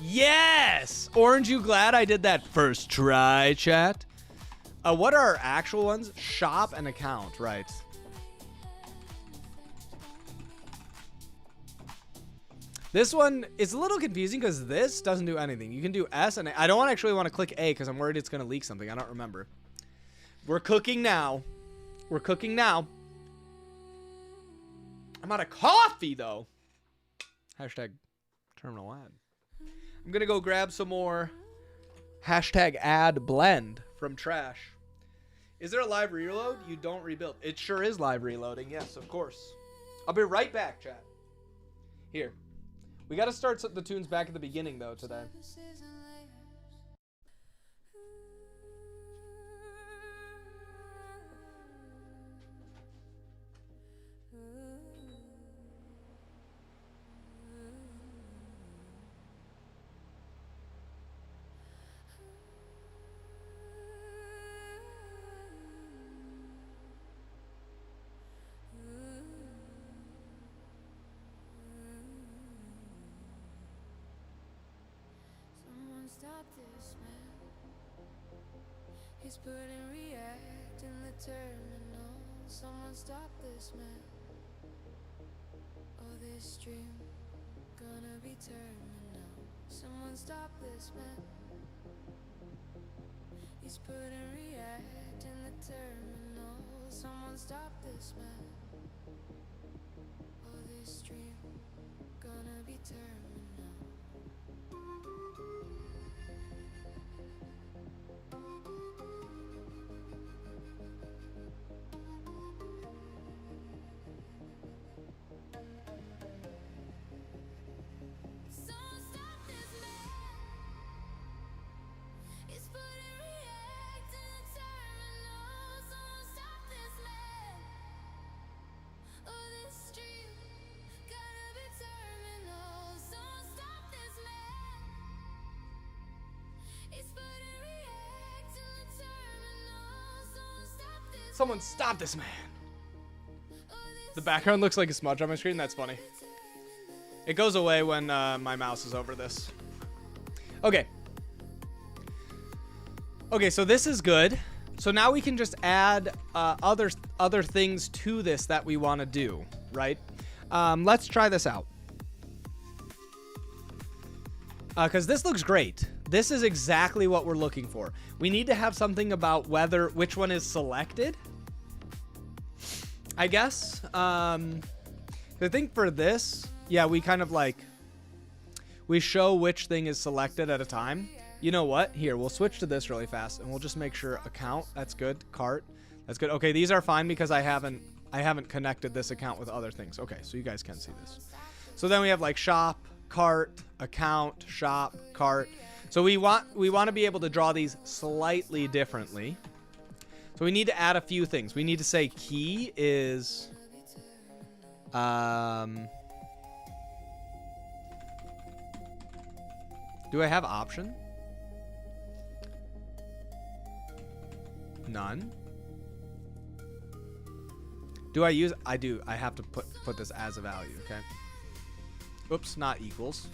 Yes! Orange, you glad I did that first try, chat? What are our actual ones? Shop and account, right. This one is a little confusing because this doesn't do anything. You can do S and A. I don't actually want to click A because I'm worried it's going to leak something. I don't remember. We're cooking now. We're cooking now. I'm out of coffee, though. Hashtag terminal ad. I'm going to go grab some more hashtag ad blend from trash. Is there a live reload? You don't rebuild. It sure is live reloading. Yes, of course. I'll be right back, chat. Here. We got to start the tunes back at the beginning, though, today. Stop this man. He's putting react in the terminal. Someone stop this man. Oh, this dream gonna be terminal. Someone stop this man. He's putting react in the terminal. Someone stop this man. Oh, this dream gonna be terminal. Someone stop this man. The background looks like a smudge on my screen. That's funny. It goes away when my mouse is over this. Okay. Okay, so this is good. So now we can just add other things to this that we want to do, right? Let's try this out. Because this looks great. This is exactly what we're looking for. We need to have something about which one is selected, I guess. I think for this, yeah, we kind of like, we show which thing is selected at a time. You know what? Here, we'll switch to this really fast and we'll just make sure account. That's good. Cart. That's good. Okay, these are fine because I haven't connected this account with other things. Okay, so you guys can see this. So then we have like shop, cart, account, shop, cart. So we want to be able to draw these slightly differently. So we need to add a few things. We need to say key is do I have option? None. Do I use? I do. I have to put this as a value, okay? Oops, not equals.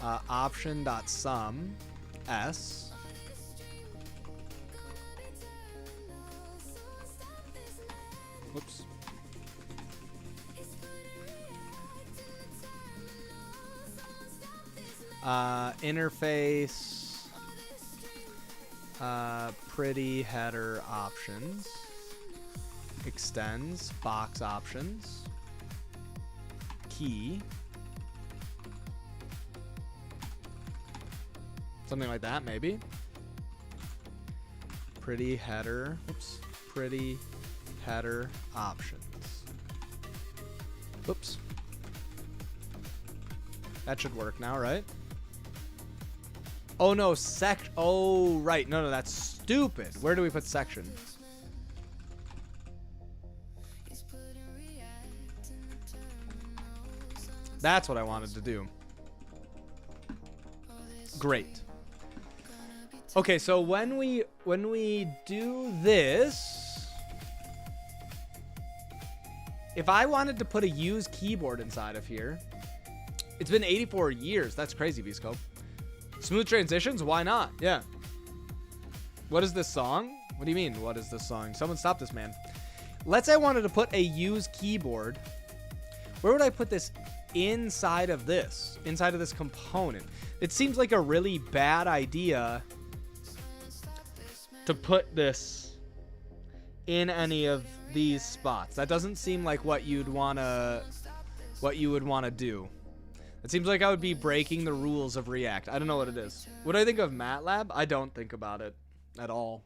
Option.sum s. Whoops. Interface. Pretty header options. Extends box options. Key. Something like that, maybe. Pretty header. Oops. Pretty header options. Oops. That should work now, right? Oh no, oh right. No, that's stupid. Where do we put section? That's what I wanted to do. Great. Okay, so when we do this, if I wanted to put a use keyboard inside of here, it's been 84 years. That's crazy, VScope. Smooth transitions? Why not? Yeah. What is this song? What do you mean, what is this song? Someone stop this man. Let's say I wanted to put a use keyboard. Where would I put this inside of this component? It seems like a really bad idea to put this in any of these spots. That doesn't seem like what you would want to do. It seems like I would be breaking the rules of React. I don't know what it is. What do I think of MATLAB? I don't think about it at all.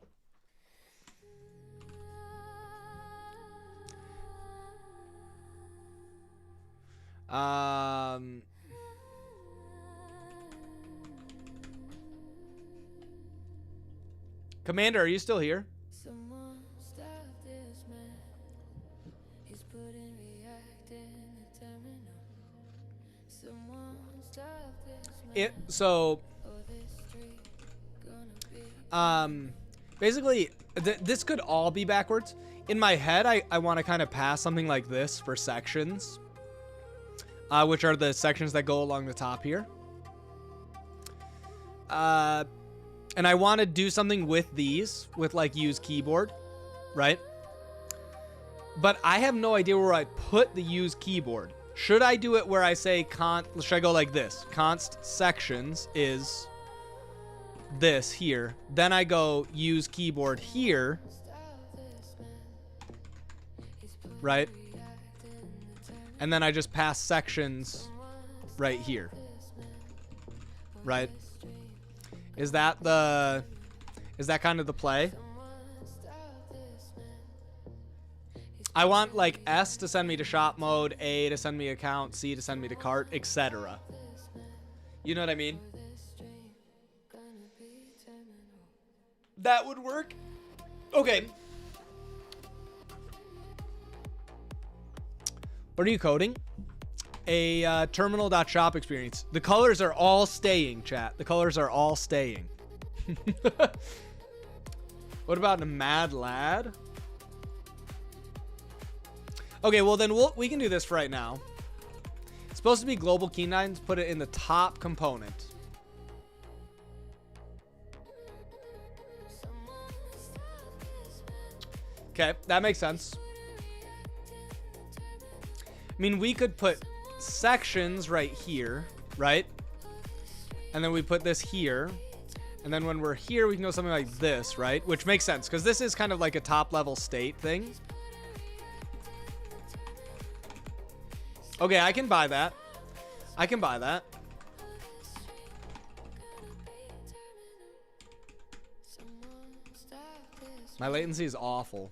Commander, are you still here? Someone stop this man. He's putting React in the terminal. Someone stop this man. So Oh, this street gonna be. basically this could all be backwards. In my head, I want to kind of pass something like this for sections, which are the sections that go along the top here. And I want to do something with these, with like use keyboard, right? But I have no idea where I put the use keyboard. Should I do it where I say should I go like this? Const sections is this here. Then I go use keyboard here, right? And then I just pass sections right here, right? Is that kind of the play? I want like S to send me to shop mode, A to send me account, C to send me to cart, etc. You know what I mean? That would work. Okay. What are you coding? A terminal.shop experience. The colors are all staying, chat. The colors are all staying. What about a mad lad? Okay, well then we can do this for right now. It's supposed to be global key nines. Put it in the top component. Okay, that makes sense. I mean, we could put sections right here, right? And then we put this here. And then when we're here, we can go something like this, right? Which makes sense, because this is kind of like a top-level state thing. Okay, I can buy that. I can buy that. My latency is awful.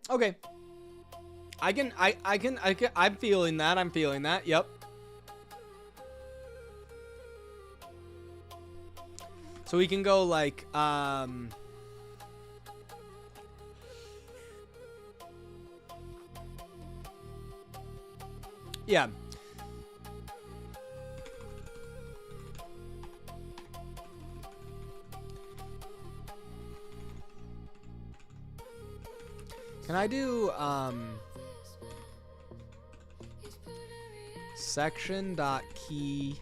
Okay. I'm feeling that. I'm feeling that. Yep. So we can go like, yeah. Can I do, section.key.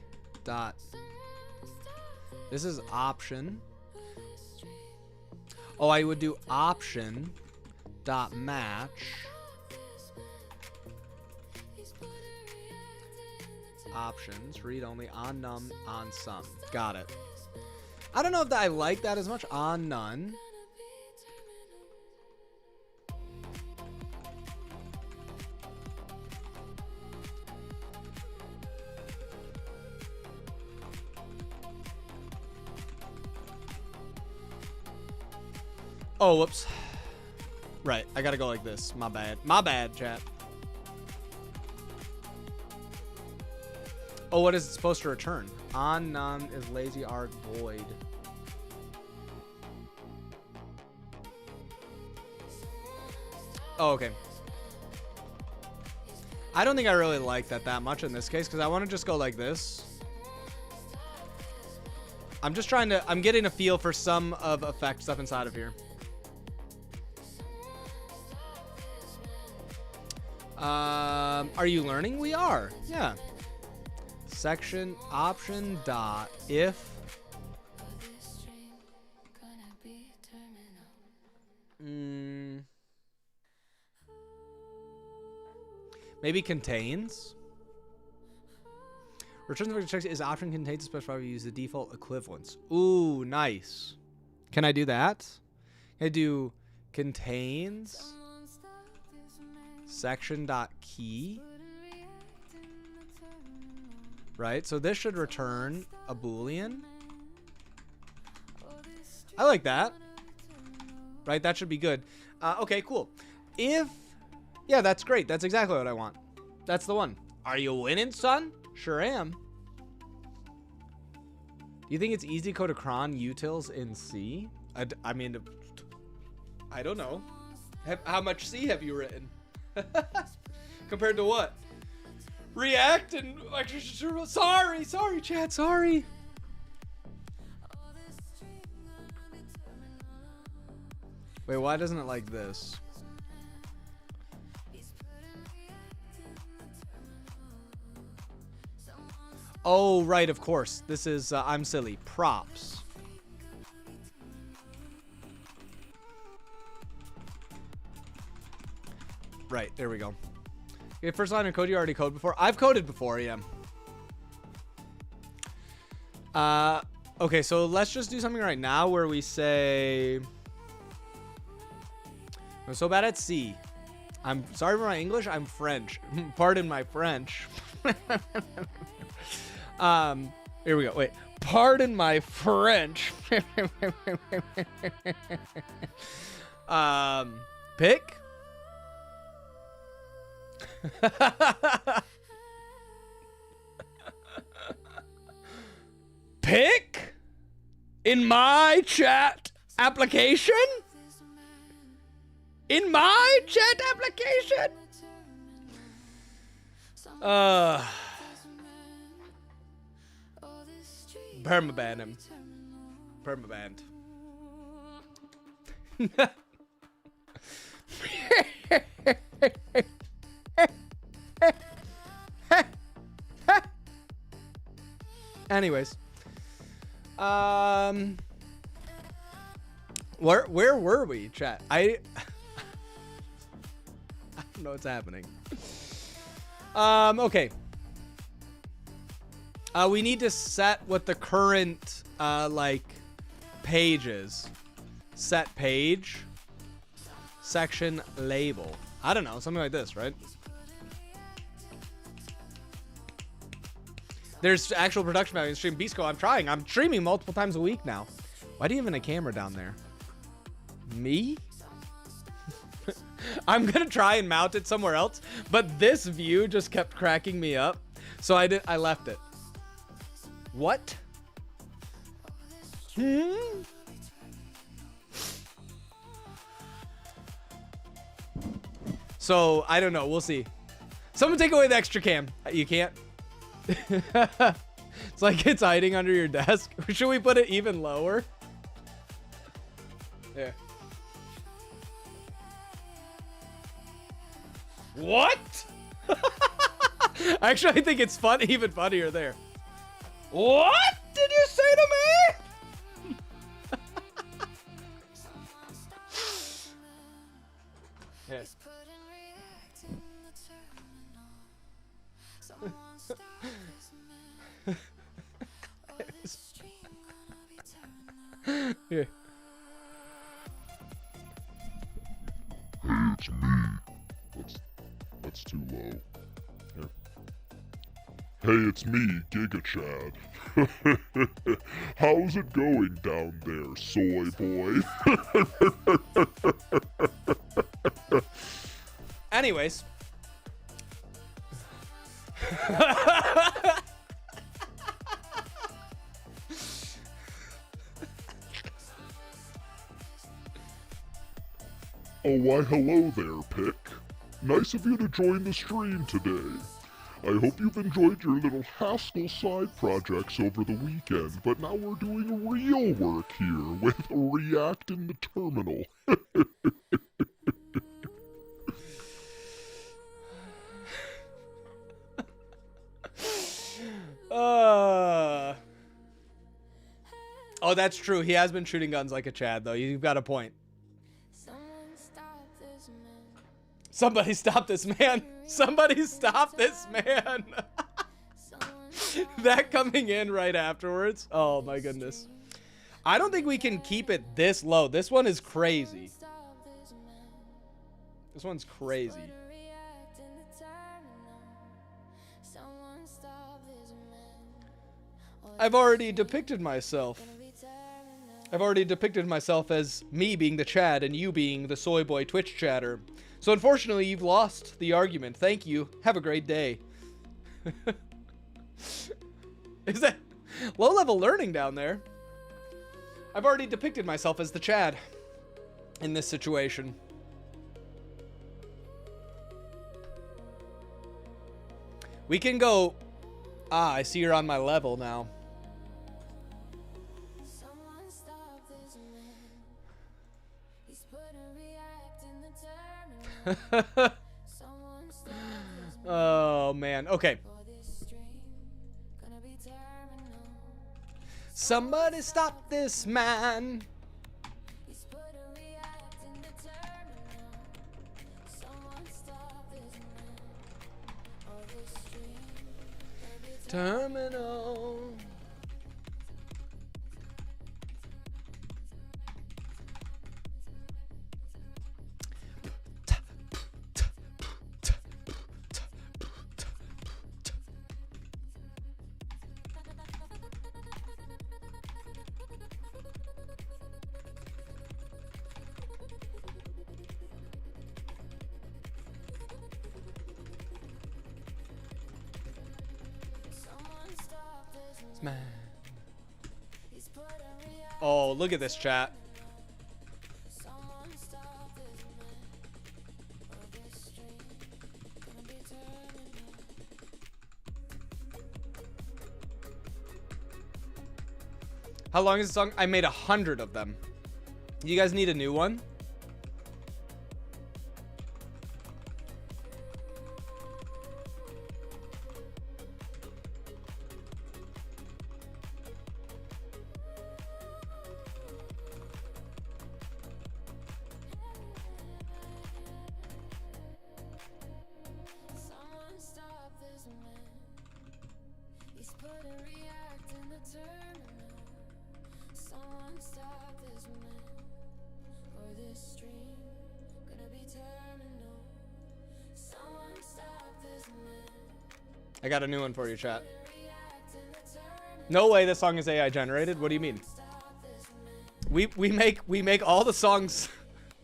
This is option. Oh, I would do option dot match. Options, read only, on none, on some. Got it. I don't know if I like that as much. On none. Oh, whoops. Right, I gotta go like this. My bad. My bad, chat. Oh, what is it supposed to return? On none is lazy arg void. Oh, okay. I don't think I really like that much in this case, because I want to just go like this. I'm just trying to, I'm getting a feel for some of effect stuff inside of here. Are you learning? We are. Yeah. Section option dot if maybe contains. Return the check is option contains to specify we use the default equivalents. Ooh, nice. Can I do that? Can I do contains section dot key? Right, so this should return a Boolean. I like that. Right, that should be good. Okay, cool. If, yeah, that's great. That's exactly what I want. That's the one. Are you winning, son? Sure am. Do you think it's easy to code a cron utils in C? I mean, I don't know. How much C have you written? Compared to what? React and sorry, chat, sorry. Wait, why doesn't it like this? Oh, right, of course. This is, I'm silly. Props. Right, there we go. Okay, first line of code you already coded before. I've coded before, yeah. Okay, so let's just do something right now where we say... I'm so bad at C. I'm sorry for my English. I'm French. Pardon my French. Here we go. Wait. Pardon my French. Pick. Pick in my chat application? In my chat application? Permaban him. Permaband. Anyways, where were we, chat? I don't know what's happening. Okay. We need to set what the current like page is. Set page. Section label. I don't know, something like this, right? There's actual production value in stream. Beastco, I'm trying. I'm streaming multiple times a week now. Why do you have a camera down there? Me? I'm gonna try and mount it somewhere else, but this view just kept cracking me up, so I left it. What? So I don't know. We'll see. Someone take away the extra cam. You can't. It's like it's hiding under your desk. Should we put it even lower? Yeah. What? Actually, I think it's fun, even funnier there. What did you say to me? Yeah. Yeah. Hey, it's me. That's too low. Here. Hey, it's me, Giga Chad. How's it going down there, soy boy? Anyways. Oh, why hello there, Pick. Nice of you to join the stream today. I hope you've enjoyed your little Haskell side projects over the weekend, but now we're doing real work here with React in the terminal. Oh, that's true. He has been shooting guns like a Chad, though. You've got a point. Somebody stop this man. Somebody stop this man. That coming in right afterwards. Oh, my goodness. I don't think we can keep it this low. This one is crazy. This one's crazy. I've already depicted myself. I've already depicted myself as me being the Chad and you being the soy boy Twitch chatter. So unfortunately, you've lost the argument. Thank you. Have a great day. Is that low-level learning down there? I've already depicted myself as the Chad in this situation. We can go... Ah, I see you're on my level now. Oh, man. Okay. Somebody stop this man. Terminal. Man. Oh, look at this chat. How long is the song? I made 100 of them. You guys need a new one? Someone stop this man. He's putting react in the terminal. Someone stop this man. Or this stream gonna be terminal. Someone stop this man. I got a new one for you, chat. React in the terminal. No way this song is AI generated. What do you mean? Stop this man. We make all the songs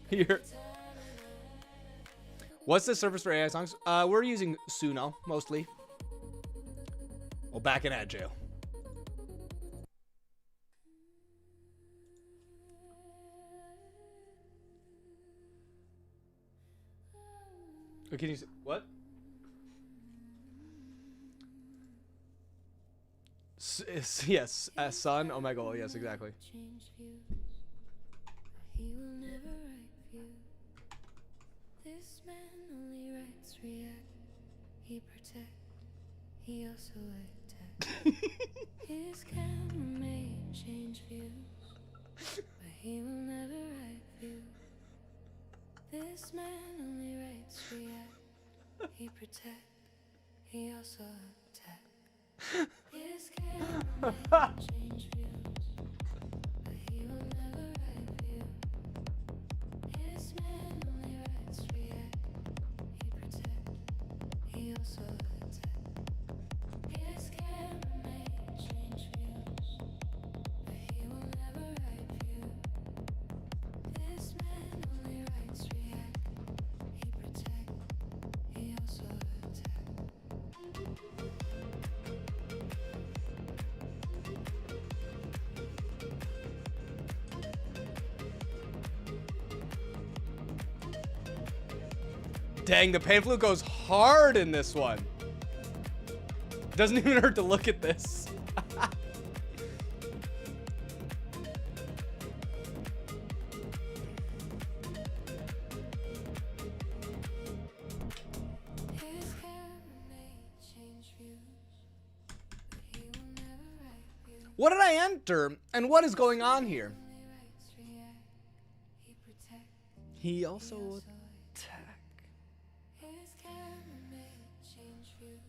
here. What's the service for AI songs? We're using Suno mostly. Well, back in ad jail. Oh, can you say, what? Yes, son. Oh my god. Yes, exactly. Change views, but he will never write view. This man only writes react. He protect, he also attack. His camera may change views, but he will never write view. This man only writes react. He protect, he also attack. His camera may change views, but he will never write view. His man only writes react. He protect, he also attack. His camera may change views, but he will never write view. This man only writes react. He protect, he also attack. Dang, the pan flute goes hard in this one. Doesn't even hurt to look at this. His camera may change views, but he will never write view. What did I enter? And what is going on here? Only writes react. He protect, He also also attack. his camera may change views,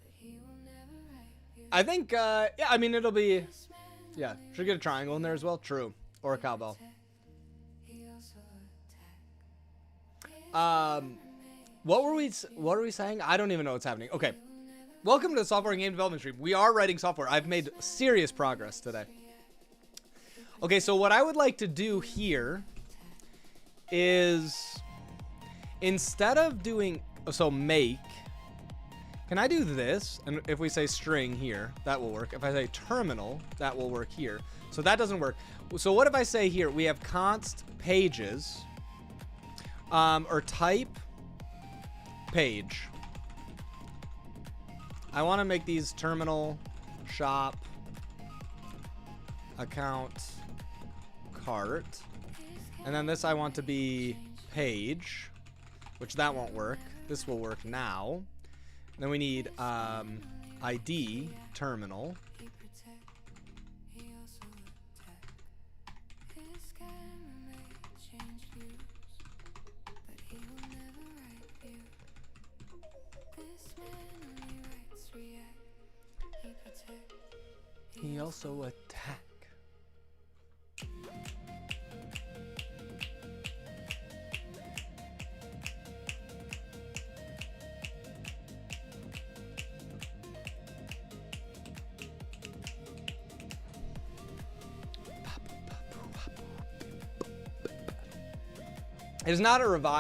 but he will never write view. I think, yeah, I mean, it'll be, This man yeah, should get a triangle in there as well. True. Or a cowbell. protect, he also attack. What were we saying? I don't even know what's happening. Okay. Welcome to the software and game development stream. We are writing software. I've made serious progress today. Okay, so what I would like to do here is instead of doing, so make, can I do this? And if we say string here, that will work. If I say terminal, that will work here. So that doesn't work. So what if I say here, we have const pages, or type page. I want to make these terminal, shop, account, cart. And then this I want to be page, which that won't work. This will work now. Then we need ID, terminal. He protect, he also attack. His camera may change views, but he will never write view. This man only writes react. He protect, He also attack. It is not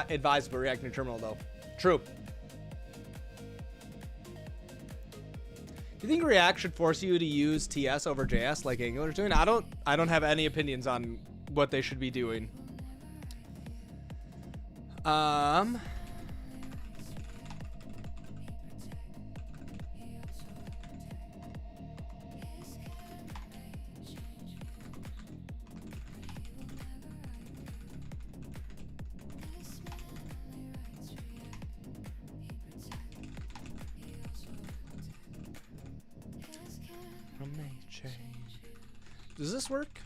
advisable reacting to terminal though. True. Do you think React should force you to use TS over JS like Angular is doing? I don't have any opinions on what they should be doing. change. Does this work?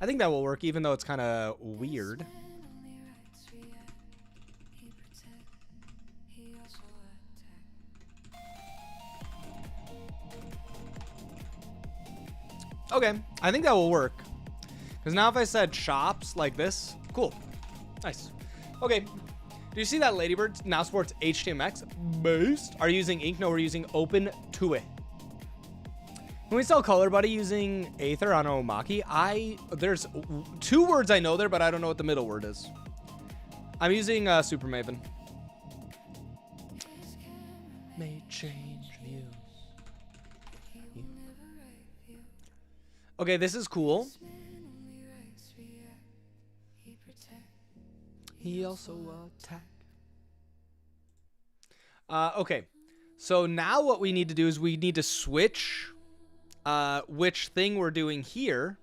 I think that will work, even though it's kind of weird. Okay, I think that will work. Because now if I said shops like this, cool. Nice. Okay. Do you see that Ladybird now supports HTMX based? Are you using ink? No, we're using open to it. Can we sell Color Buddy using Aether on Omaki? There's 2 words I know there, but I don't know what the middle word is. I'm using Super Maven. May change views. Okay, this is cool. He also attack. Okay, so now what we need to do is we need to switch which thing we're doing here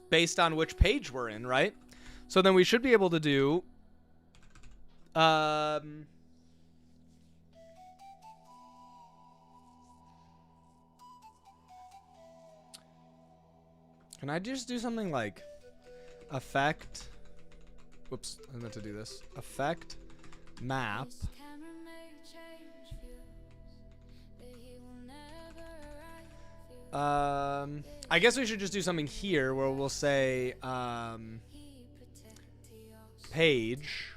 based on which page we're in, right? So then we should be able to do can I just do something like effect, whoops, I meant to do this, effect map I guess we should just do something here where we'll say page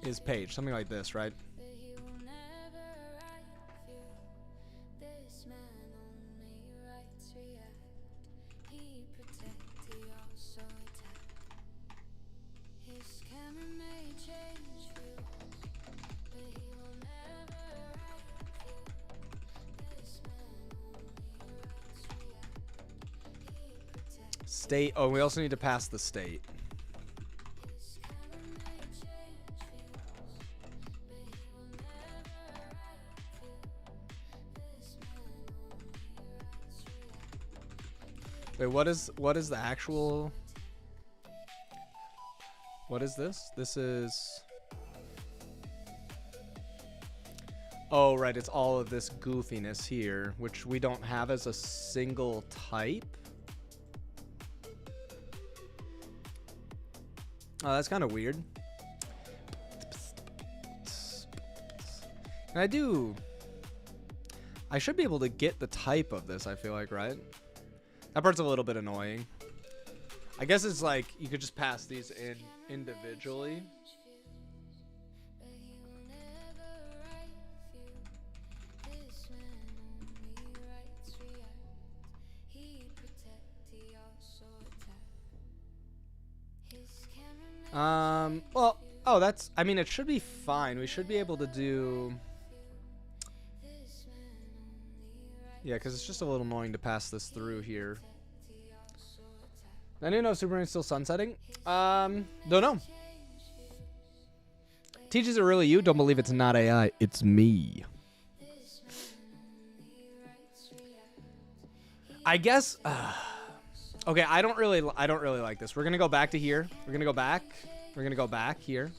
is page, something like this, right? State. Oh, we also need to pass the state. Wait, what is the actual? What is this? This is. Oh, right. It's all of this goofiness here, which we don't have as a single type. Oh, that's kind of weird. Can I do... I should be able to get the type of this, I feel like, right? That part's a little bit annoying. I guess it's like you could just pass these in individually. Well, oh, that's, I mean, it should be fine. We should be able to do, yeah, because it's just a little annoying to pass this through here. I didn't know if Superman's still sunsetting. Don't know. Teaches it really you? Don't believe it's not AI. It's me. I guess, okay, I don't really like this. We're gonna go back to here. We're gonna go back. We're gonna go back here,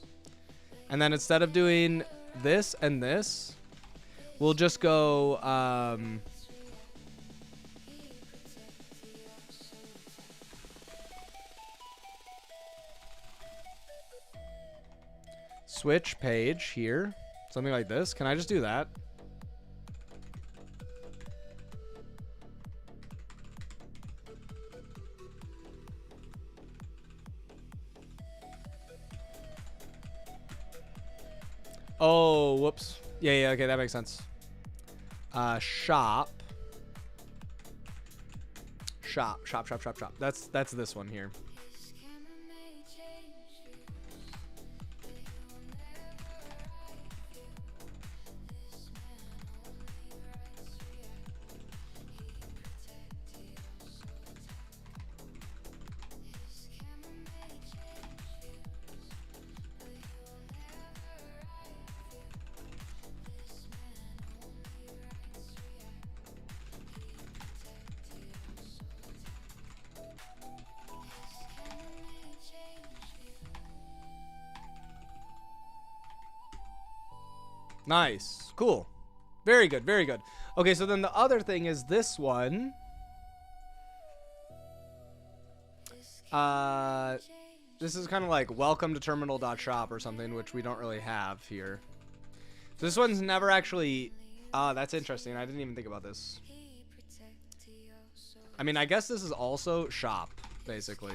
and then instead of doing this and this, we'll just go. Switch page here, something like this. Can I just do that? Oh, whoops. Yeah, okay, that makes sense. Shop. That's this one here. Nice. Cool. Very good, very good. Okay, so then the other thing is this one. This is kind of like welcome to terminal.shop or something, which we don't really have here. So this one's never actually... that's interesting. I didn't even think about this. I mean, I guess this is also shop, basically.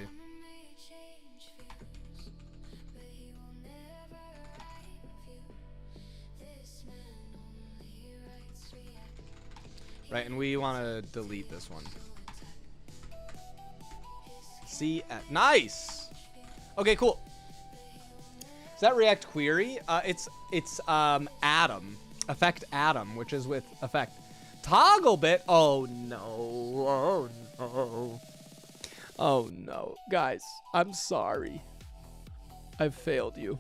Right, and we want to delete this one. Nice! Okay, cool. Is that React query? It's Atom. Effect Atom, which is with effect. Toggle bit? Oh, no. Oh, no. Oh, no. Guys, I'm sorry. I've failed you.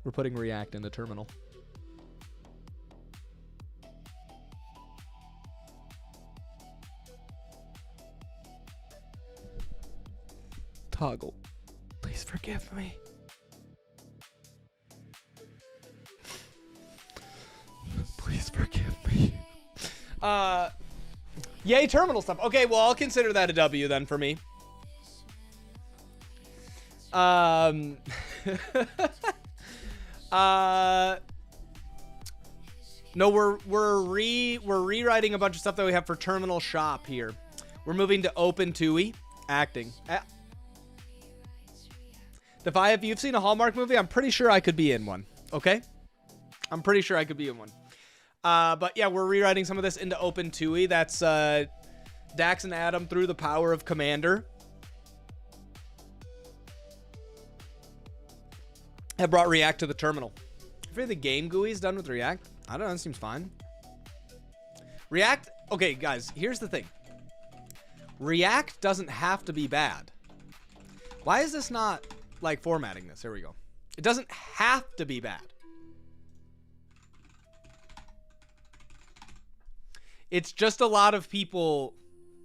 We're putting React in the terminal. Toggle. Please forgive me. Please forgive me. Yay, terminal stuff. Okay, well, I'll consider that a W then for me. No, we're rewriting a bunch of stuff that we have for terminal shop here. We're moving to OpenTUI acting. If you've seen a Hallmark movie, I'm pretty sure I could be in one. Okay, I'm pretty sure I could be in one. But yeah, we're rewriting some of this into OpenTUI. That's Dax and Adam through the power of Commander have brought React to the terminal. I feel the game GUI is done with React. I don't know, it seems fine. React, okay, guys, here's the thing. React doesn't have to be bad. Why is this not, like, formatting this? Here we go. It doesn't have to be bad. It's just a lot of people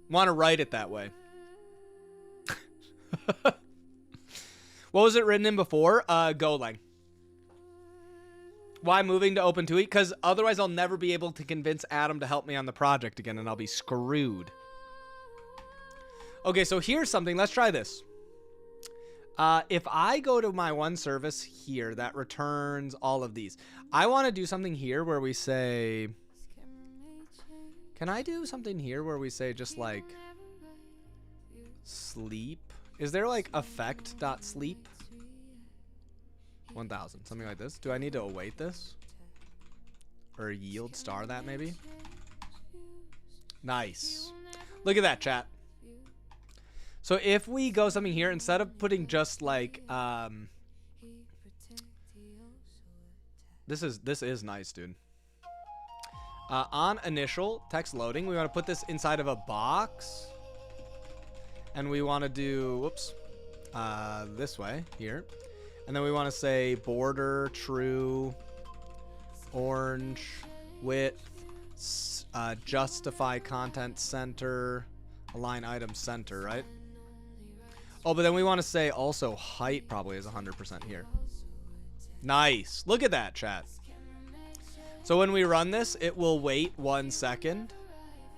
want to write it that way. What was it written in before? Golang. Why moving to OpenTUI? Because otherwise I'll never be able to convince Adam to help me on the project again, and I'll be screwed. Okay, so here's something. Let's try this. If I go to my one service here that returns all of these, I want to do something here where we say... Can I do something here where we say just like sleep? Is there like effect.sleep? 1000, something like this. Do I need to await this? Or yield star that maybe? Nice. Look at that, chat. So if we go something here, instead of putting just like this is nice, dude. On initial text loading, we want to put this inside of a box, and we want to do whoops this way here, and then we want to say border true, orange, width, justify content center, align item center, right? Oh, but then we want to say also height probably is 100% here. Nice. Look at that, chat. So when we run this, it will wait 1 second.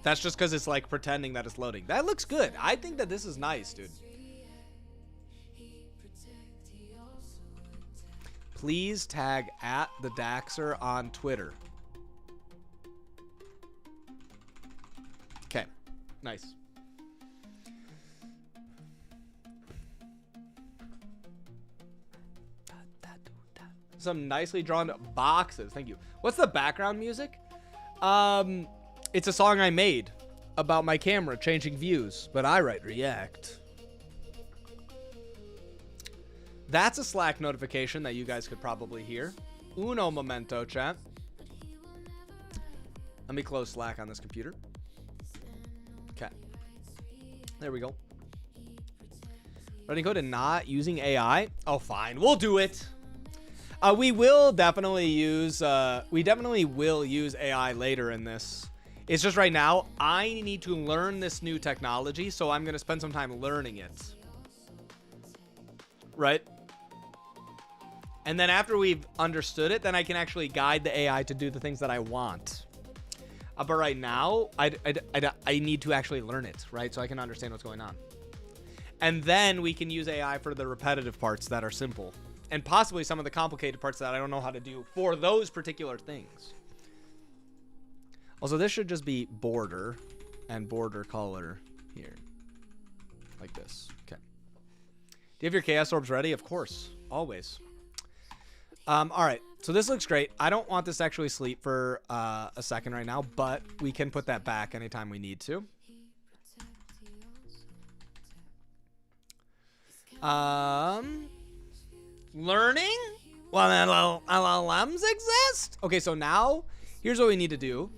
That's just because it's like pretending that it's loading. That looks good. I think that this is nice, dude. Please tag @thedaxer on Twitter. Okay, nice. Some nicely drawn boxes. Thank you. What's the background music? It's a song I made about my camera changing views, but I write React. That's a Slack notification that you guys could probably hear. Uno momento, chat. Let me close Slack on this computer. Okay. There we go. Writing code and not using AI? Oh, fine. We'll do it. We will definitely use AI later in this. It's just right now, I need to learn this new technology, so I'm going to spend some time learning it. Right? And then after we've understood it, then I can actually guide the AI to do the things that I want. But right now, I need to actually learn it, right? So I can understand what's going on. And then we can use AI for the repetitive parts that are simple. And possibly some of the complicated parts that I don't know how to do for those particular things. Also, this should just be border and border color here. Like this. Okay. Do you have your chaos orbs ready? Of course. Always. All right. So this looks great. I don't want this to actually sleep for a second right now, but we can put that back anytime we need to. Learning? Well, LLMs exist? Okay, so now here's what we need to do.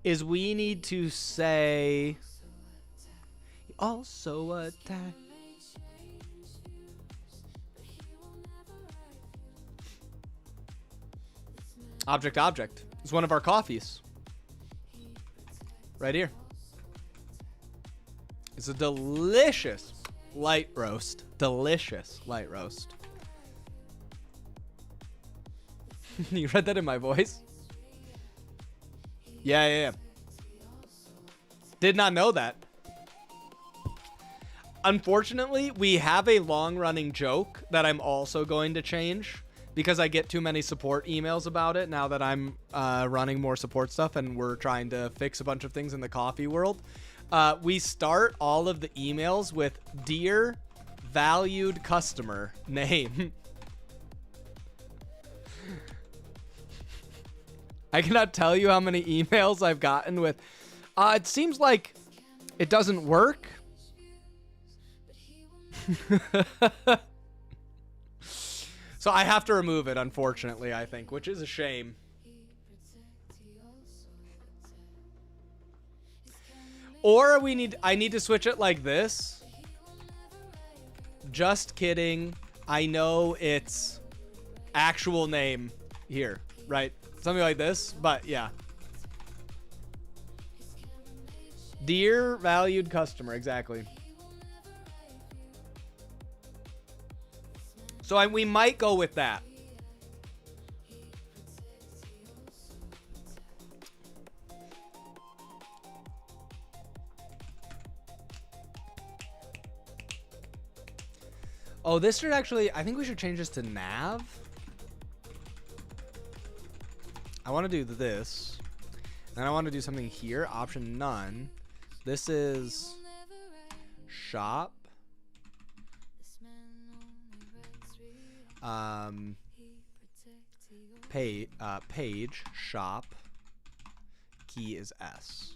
Is we need to say also attack. Object. It's one of our coffees. Right here. It's a delicious light roast. Delicious light roast. You read that in my voice? Yeah. Did not know that. Unfortunately, we have a long-running joke that I'm also going to change because I get too many support emails about it now that I'm running more support stuff and we're trying to fix a bunch of things in the coffee world. We start all of the emails with "Dear valued customer name." I cannot tell you how many emails I've gotten with, it seems like it doesn't work. So I have to remove it, unfortunately, I think, which is a shame. Or I need to switch it like this. Just kidding. I know it's actual name here, right? Something like this, but yeah. Dear valued customer, exactly. So we might go with that. Oh, this should actually, I think we should change this to nav. I want to do this. Then I want to do something here. Option none. This is shop. Page shop. Key is S.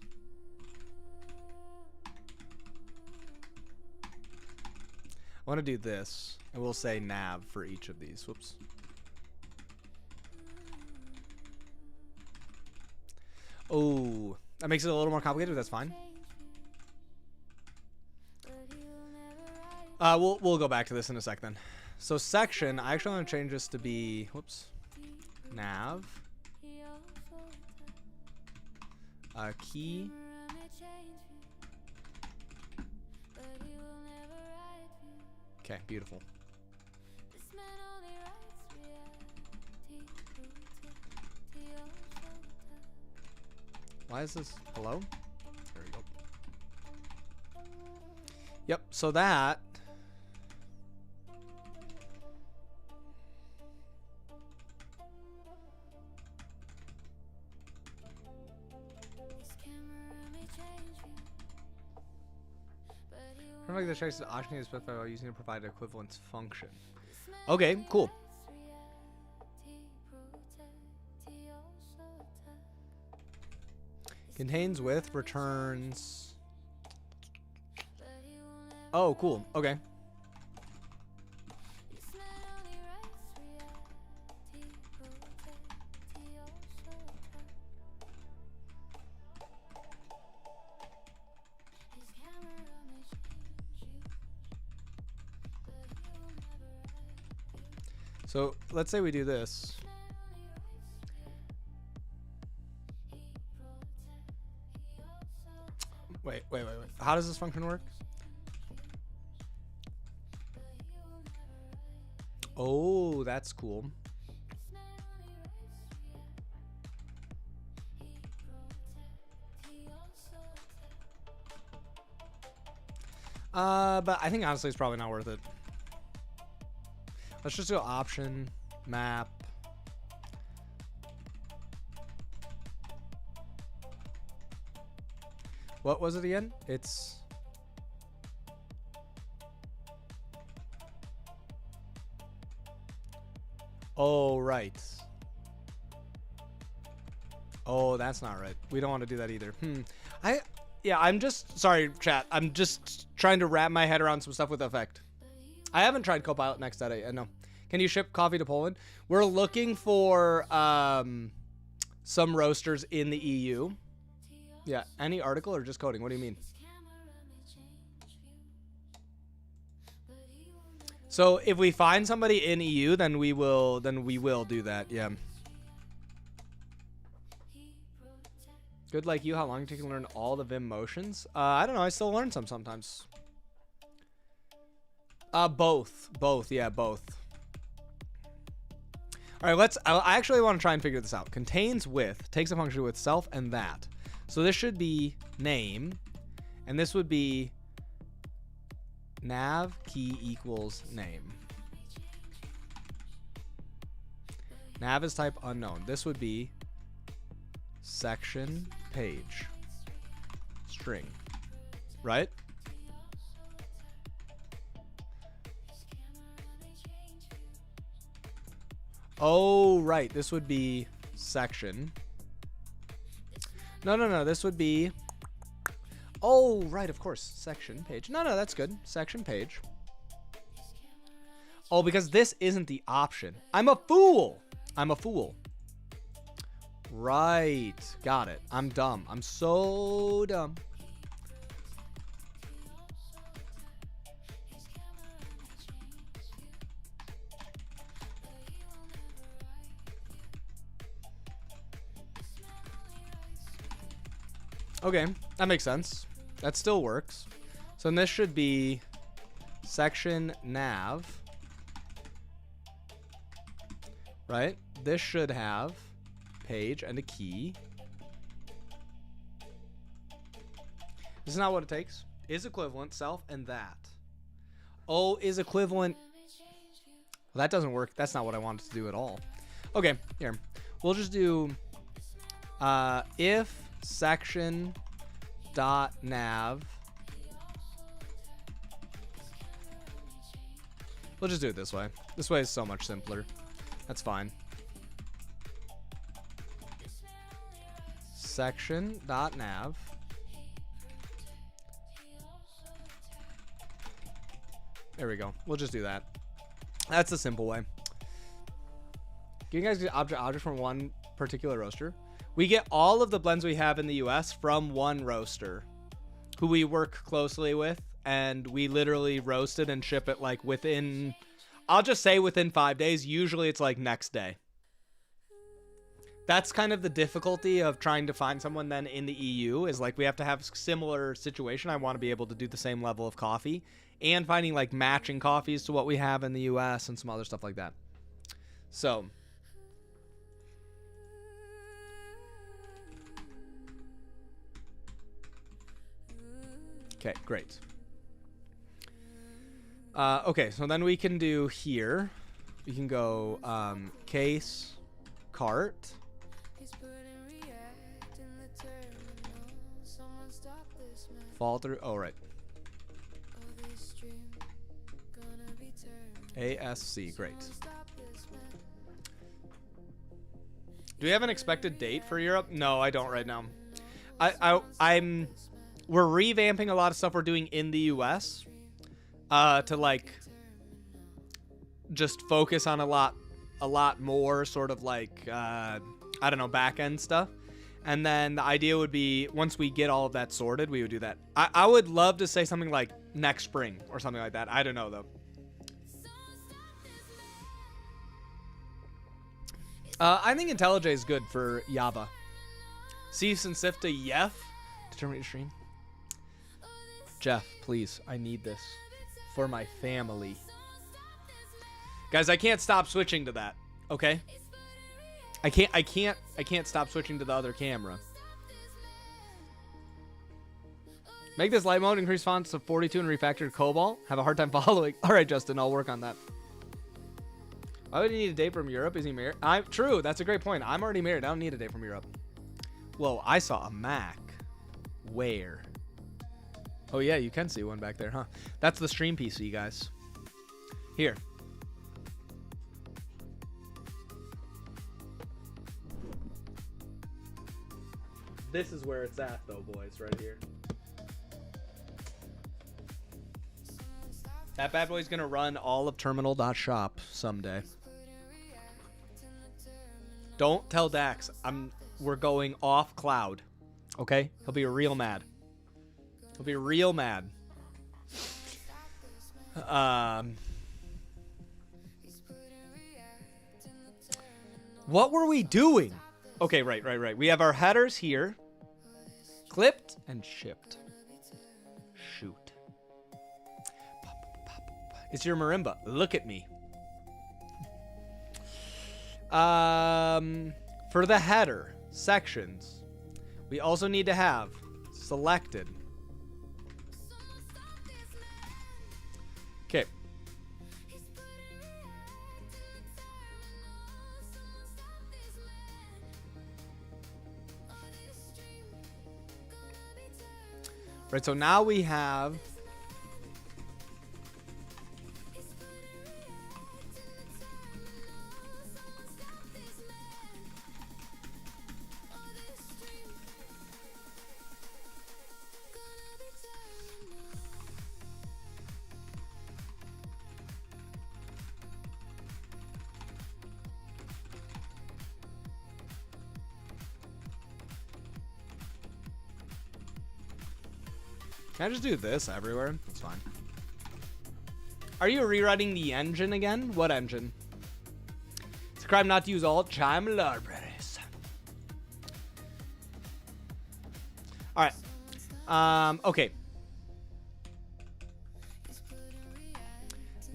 I want to do this, and we'll say nav for each of these. Whoops. Oh, that makes it a little more complicated, but that's fine. We'll go back to this in a sec then. So section, I actually want to change this to be, whoops, nav, key, okay, beautiful. Why is this, hello? There we go. Yep, so that, like the choice of option is specified while using a provided equivalence function. Okay, cool. Contains with returns. Oh, cool. Okay. So let's say we do this. Wait. How does this function work? Oh, that's cool. But I think honestly it's probably not worth it. Let's just go option, map. What was it again? It's... Oh, right. Oh, that's not right. We don't want to do that either. Yeah, I'm just... Sorry, chat. I'm just trying to wrap my head around some stuff with effect. I haven't tried Copilot Next Edit. No. Can you ship coffee to Poland? We're looking for some roasters in the EU. Yeah, any article or just coding? What do you mean? So if we find somebody in EU, then we will do that. Yeah. Good like you. How long do you learn all the Vim motions? I don't know. I still learn some sometimes. Both. Yeah, both. All right, I actually want to try and figure this out. Contains with, takes a function with self and that. So this should be name, and this would be nav key equals name. Nav is type unknown. This would be section page string, right? Oh, right. This would be section. No. This would be... Oh, right. Of course. Section page. No, that's good. Section page. Oh, because this isn't the option. I'm a fool. Right. Got it. I'm dumb. I'm so dumb. Okay, that makes sense. That still works. So this should be section nav, right? This should have page and a key. This is not what it takes. Is equivalent, self, and that. Oh, is equivalent. Well, that doesn't work. That's not what I wanted to do at all. Okay, here. We'll just do if section dot nav. We'll just do it this way. This way is so much simpler. That's fine. Section dot nav. There we go. We'll just do that. That's the simple way. Can you guys get object from one particular roaster? We get all of the blends we have in the US from one roaster who we work closely with, and we literally roast it and ship it like within, I'll just say within 5 days. Usually it's like next day. That's kind of the difficulty of trying to find someone then in the EU, is like we have to have similar situation. I want to be able to do the same level of coffee, and finding like matching coffees to what we have in the US and some other stuff like that. So okay, great. Okay, so then we can do here. We can go case cart. Fall through. Oh, right. ASC, great. Do we have an expected date for Europe? No, I don't right now. We're revamping a lot of stuff we're doing in the US to like just focus on a lot more sort of like I don't know, back end stuff. And then the idea would be once we get all of that sorted, we would do that. I would love to say something like next spring or something like that. I don't know though. I think IntelliJ is good for Java. Cease and Sift to Yef to terminate your stream. Jeff, please, I need this for my family. Guys, I can't stop switching to that. Okay? I can't stop switching to the other camera. Make this light mode, increase fonts to 42 and refactored Cobalt. Have a hard time following. All right, Justin, I'll work on that. Why would he need a date from Europe? Is he married? True, that's a great point. I'm already married. I don't need a date from Europe. Whoa, I saw a Mac. Where? Oh yeah, you can see one back there, huh? That's the stream PC, guys. Here. This is where it's at, though, boys, right here. That bad boy's gonna run all of terminal.shop someday. Don't tell Dax. We're going off cloud. Okay? He'll be real mad. He'll be real mad. What were we doing? Okay, right. We have our headers here. Clipped and shipped. Shoot. It's your marimba. Look at me. For the header sections, we also need to have selected. Okay. Right, so now we have Can I just do this everywhere? That's fine. Are you rewriting the engine again? What engine? Subscribe not to use all chime libraries. All right. Okay.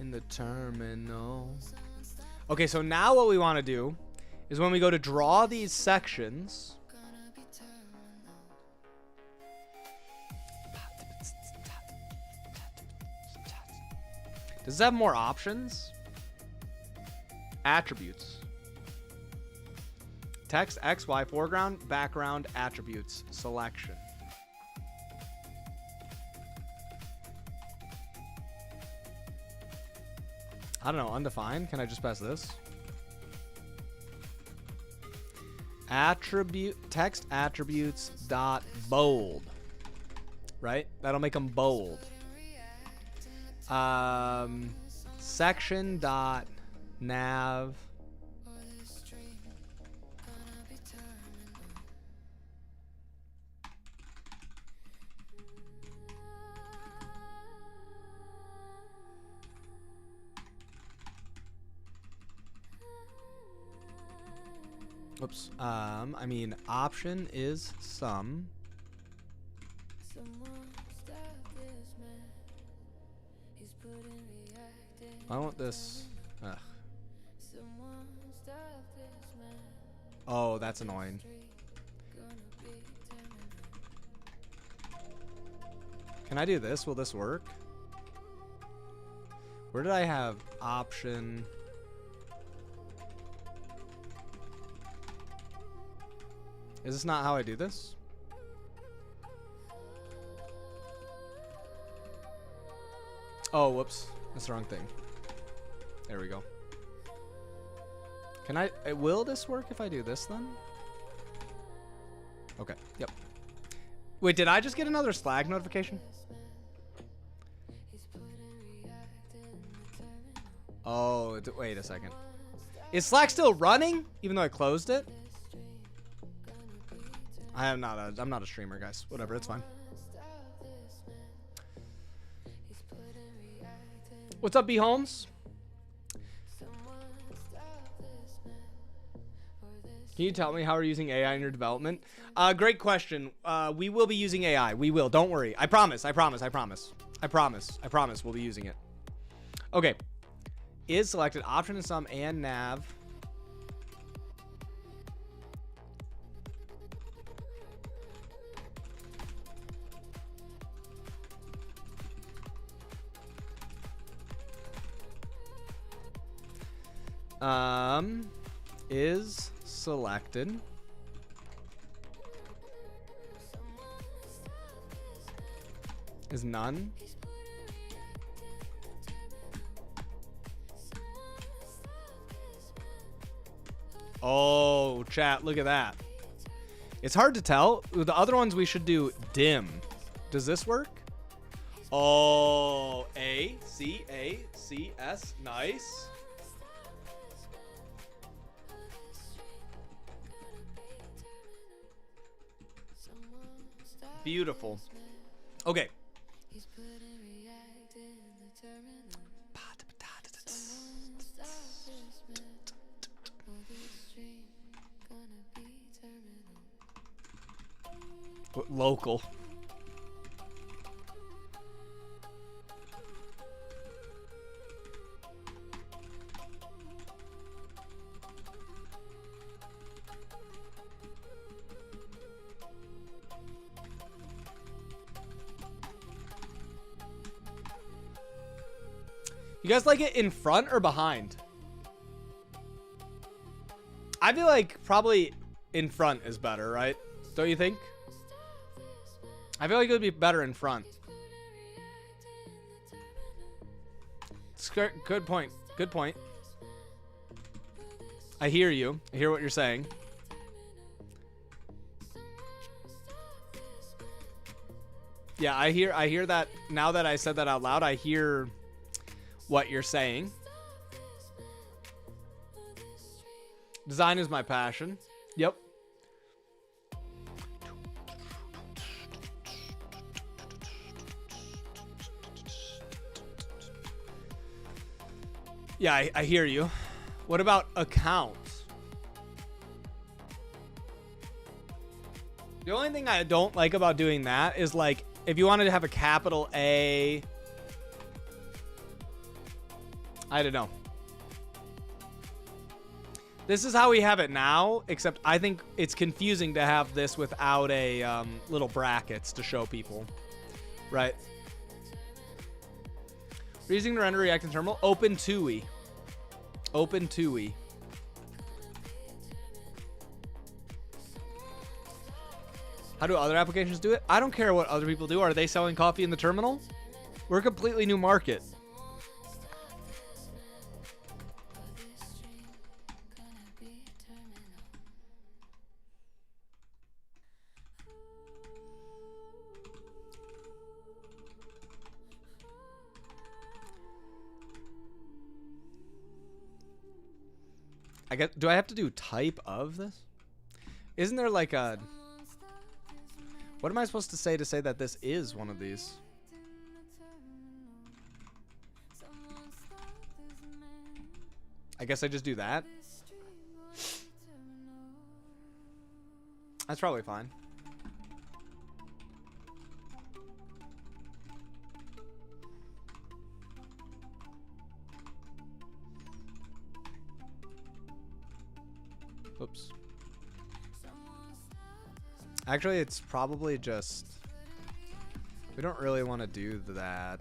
In the terminal. Okay, so now what we want to do is when we go to draw these sections. Does it have more options? Attributes. Text, X, Y, foreground, background, attributes, selection. I don't know, undefined? Can I just pass this? Attribute, text attributes dot bold. Right? That'll make them bold. Section dot nav. Oops. I mean, option is some. I want this. Ugh. Oh, that's annoying. Can I do this? Will this work? Where did I have option? Is this not how I do this? Oh, whoops. That's the wrong thing. There we go. Can I... will this work if I do this then? Okay. Yep. Wait, did I just get another Slack notification? Oh, wait a second. Is Slack still running? Even though I closed it? I'm not a streamer, guys. Whatever, it's fine. What's up, B Holmes? Can you tell me how we're using AI in your development? Great question. We will be using AI. We will. Don't worry. I promise. I promise. I promise. I promise. I promise we'll be using it. Okay. is selected. Option and sum and nav. Is selected. Is none. Oh, chat, look at that. It's hard to tell. With the other ones, we should do dim. Does this work? Oh, A, C, S. Nice. Beautiful. Okay. Local. You guys like it in front or behind? I feel like probably in front is better, right? Don't you think? I feel like it would be better in front. Good point. Good point. I hear you. I hear what you're saying. Yeah, I hear that. Now that I said that out loud, I hear what you're saying. Design is my passion. Yep. Yeah, I hear you. What about accounts? The only thing I don't like about doing that is, like, if you wanted to have a capital A, I don't know. This is how we have it now, except I think it's confusing to have this without a little brackets to show people, right? We're using the render React in terminal. Open TUI. Open TUI. How do other applications do it? I don't care what other people do. Are they selling coffee in the terminal? We're a completely new market. Do I have to do type of this? Isn't there like a... What am I supposed to say that this is one of these? I guess I just do that. That's probably fine. Oops. Actually, it's probably just... We don't really want to do that.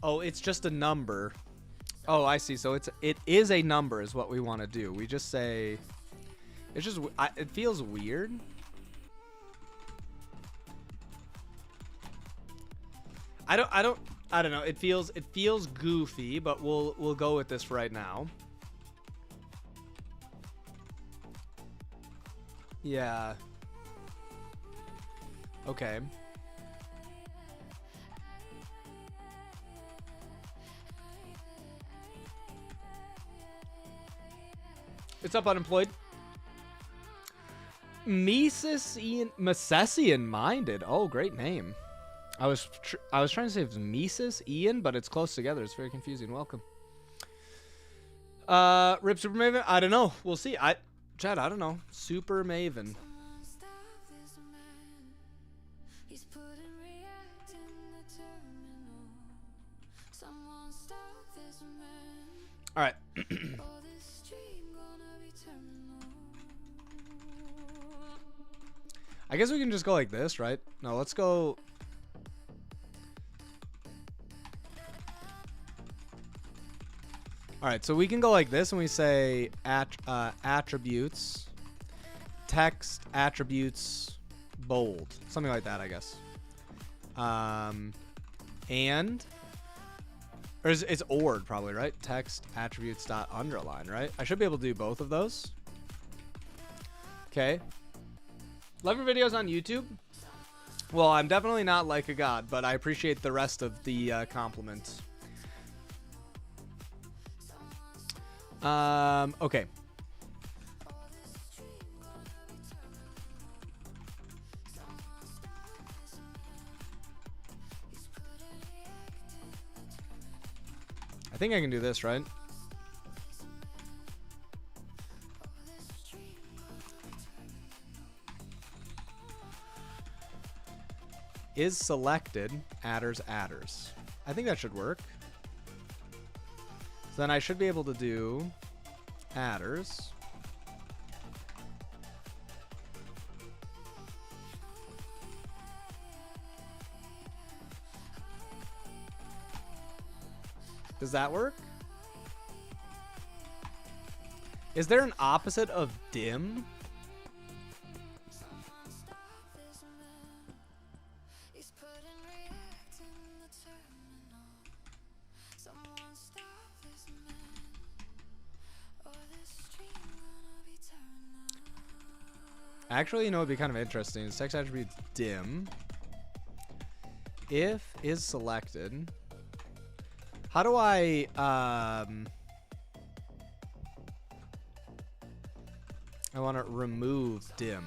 Oh, it's just a number. Oh, I see. So it is a number is what we want to do. We just say... It's just... it feels weird. I don't know. It feels goofy, but we'll go with this right now. Yeah. Okay. It's up, unemployed. Misesian minded. Oh, great name. I was trying to say it was Mises Ian, but it's close together. It's very confusing. Welcome. Rip Super Maven? I don't know. We'll see. Chad, I don't know. Super Maven. All right. I guess we can just go like this, right? No, let's go. All right, so we can go like this and we say attributes, text attributes, bold, something like that, I guess. And or it's ORed probably, right? Text attributes dot underline, right? I should be able to do both of those. Okay. Love your videos on YouTube. Well, I'm definitely not like a god, but I appreciate the rest of the compliments. Okay. I think I can do this, right? Is selected adders. I think that should work. So then I should be able to do adders. Does that work? Is there an opposite of dim? Actually, you know, it'd be kind of interesting. Text attributes dim. If is selected. How do I want to remove dim.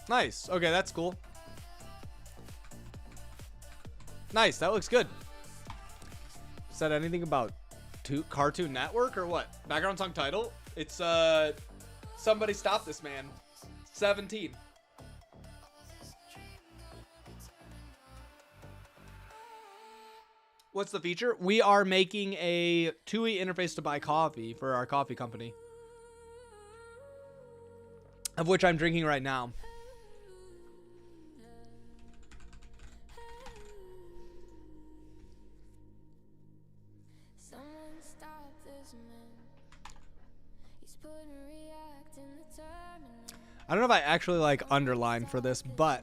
Nice. Okay, that's cool. Nice. That looks good. Said anything about Cartoon Network or what? Background song title? It's Somebody Stop This Man. 17. What's the feature? We are making a TUI interface to buy coffee for our coffee company, of which I'm drinking right now. I don't know if I actually like underline for this, but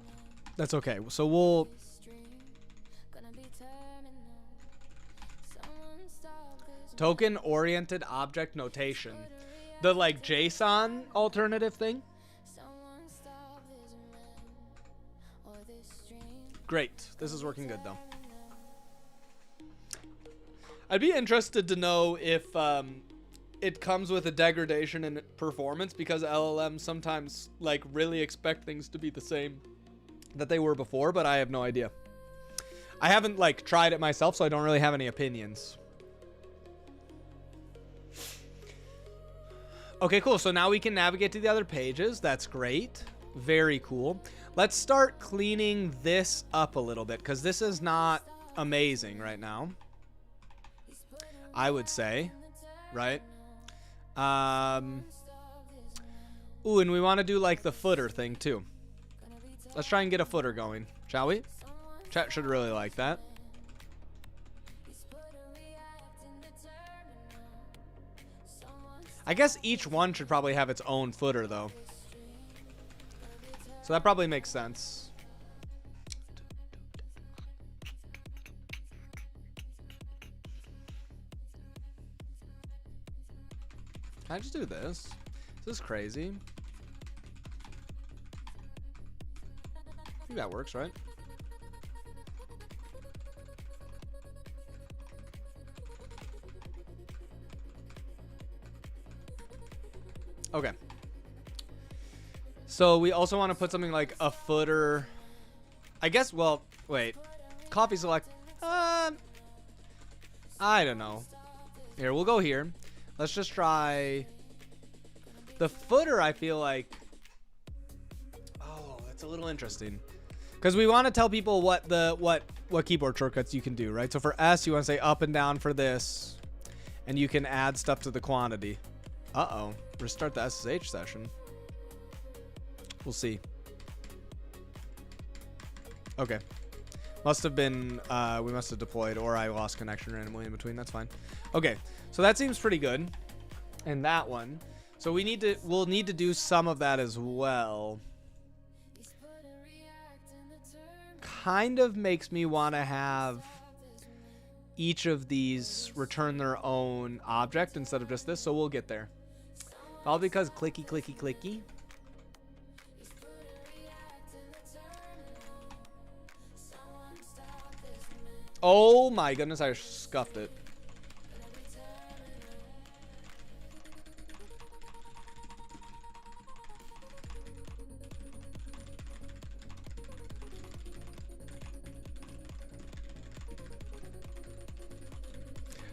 that's okay. So we'll token oriented object notation, the like JSON alternative thing. Great. This is working good though. I'd be interested to know if it comes with a degradation in performance, because LLMs sometimes like really expect things to be the same that they were before, but I have no idea. I haven't like tried it myself, so I don't really have any opinions. Okay, cool. So now we can navigate to the other pages. That's great. Very cool. Let's start cleaning this up a little bit, because this is not amazing right now, I would say, right? Ooh, and we want to do like the footer thing too. Let's try and get a footer going, shall we? Chat should really like that. I guess each one should probably have its own footer though. So that probably makes sense. Can I just do this? This is crazy. I think that works, right? Okay. So we also want to put something like a footer. I guess, well, wait. Coffee select. I don't know. Here, we'll go here. Let's just try the footer. I feel like, oh, that's a little interesting because we want to tell people what keyboard shortcuts you can do, right? So for S, you want to say up and down for this, and you can add stuff to the quantity. Uh-oh, restart the SSH session. We'll see. Okay. Must have been, we must have deployed, or I lost connection randomly in between. That's fine. Okay, so that seems pretty good. And that one. So we'll need to do some of that as well. Kind of makes me want to have each of these return their own object instead of just this, so we'll get there. All because clicky, clicky, clicky. Oh my goodness, I scuffed it.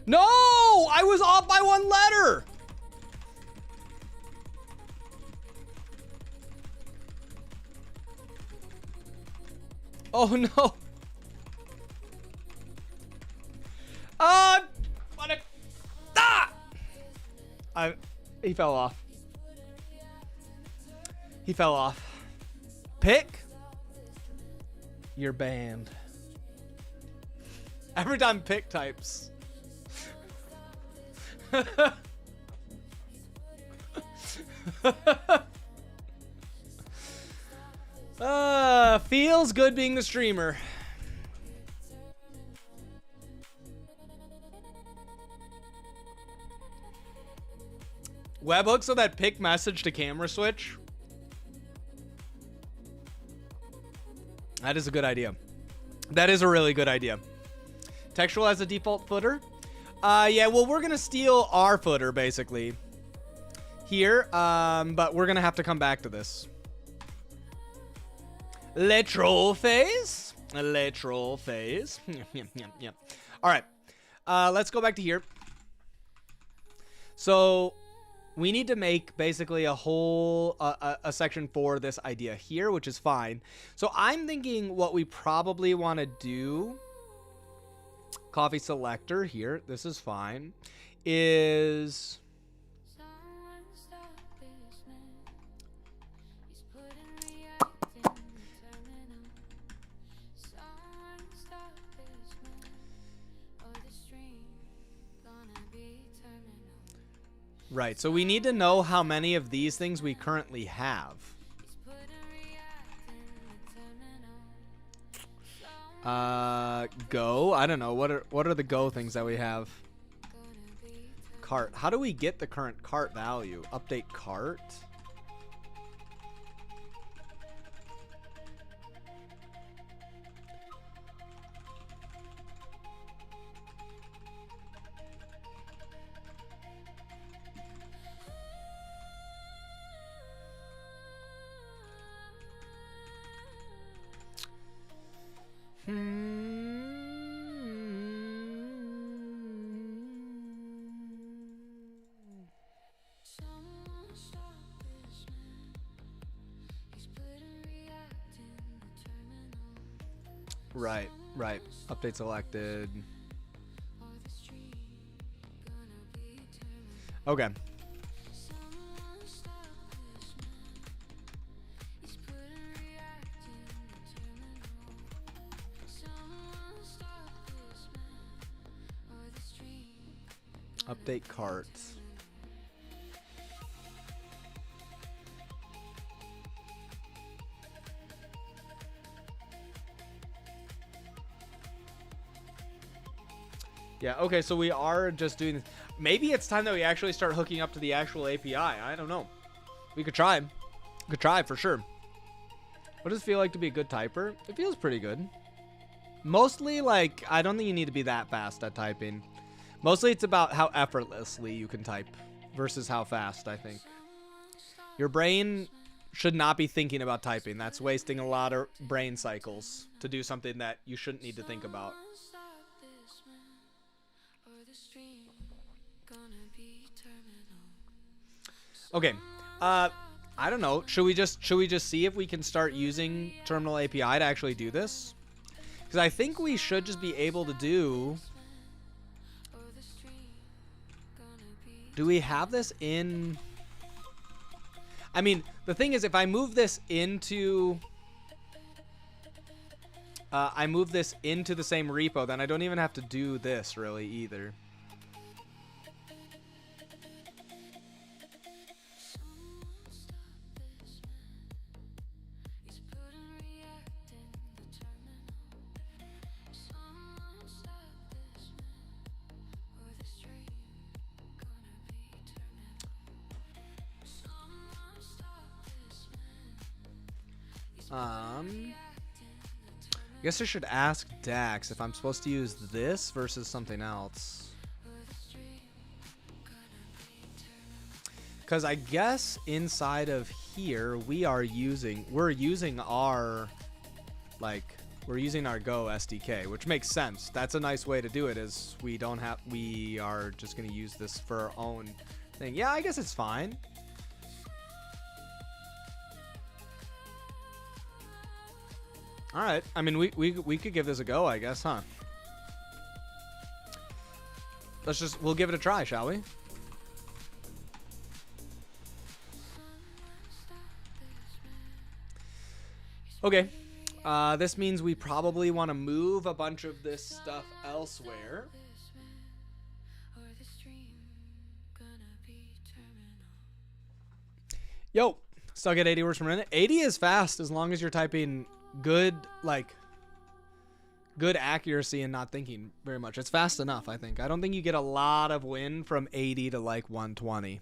No! I was off by one letter! Oh no! He fell off. He fell off. Pick. You're banned. Every time Pick types. Feels good being the streamer. Webhook so that Pick message to camera switch. That is a good idea. That is a really good idea. Textual as a default footer. Yeah, well, we're gonna steal our footer basically here, but we're gonna have to come back to this. Le troll phase. Le troll phase. Yep. All right, let's go back to here. So we need to make basically a whole a section for this idea here, which is fine. So I'm thinking what we probably want to do, coffee selector here, this is fine, is right, so we need to know how many of these things we currently have. Go. I don't know. What are the go things that we have? Cart. How do we get the current cart value? Update cart. Right. Update selected. Okay. Update carts. Yeah, okay, so we are just doing this. Maybe it's time that we actually start hooking up to the actual API. I don't know. We could try. Could try for sure. What does it feel like to be a good typer? It feels pretty good. Mostly, like, I don't think you need to be that fast at typing. Mostly it's about how effortlessly you can type versus how fast, I think. Your brain should not be thinking about typing. That's wasting a lot of brain cycles to do something that you shouldn't need to think about. Okay. I don't know. Should we just see if we can start using Terminal API to actually do this? Because I think we should just be able to do. Do we have this in? I mean, the thing is, if I move this into, the same repo, then I don't even have to do this really either. I guess I should ask Dax if I'm supposed to use this versus something else. Because I guess inside of here we're using our Go SDK, which makes sense. That's a nice way to do it. Is we are just going to use this for our own thing. Yeah, I guess it's fine. All right. I mean, we could give this a go, I guess, huh? We'll give it a try, shall we? Okay. This means we probably want to move a bunch of this stuff elsewhere. Yo, stuck at 80 words per minute. 80 is fast as long as you're typing good accuracy and not thinking very much. It's fast enough, I think. I don't think you get a lot of win from 80 to like 120.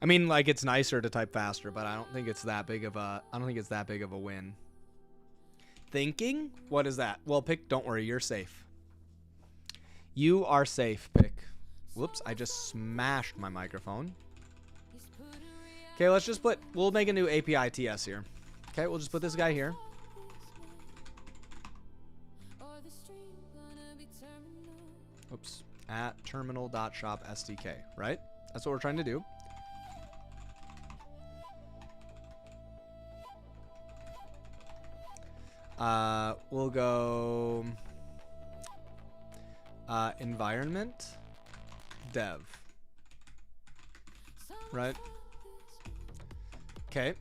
I mean, like, it's nicer to type faster, but I don't think it's that big of a win. Thinking? What is that? Well, Pick, don't worry, you're safe. You are safe, Pick. Whoops, I just smashed my microphone. Okay, we'll make a new API TS here. Okay, we'll just put this guy here. Oops. At terminal.shop SDK, right? That's what we're trying to do. We'll go environment dev. Right? Okay.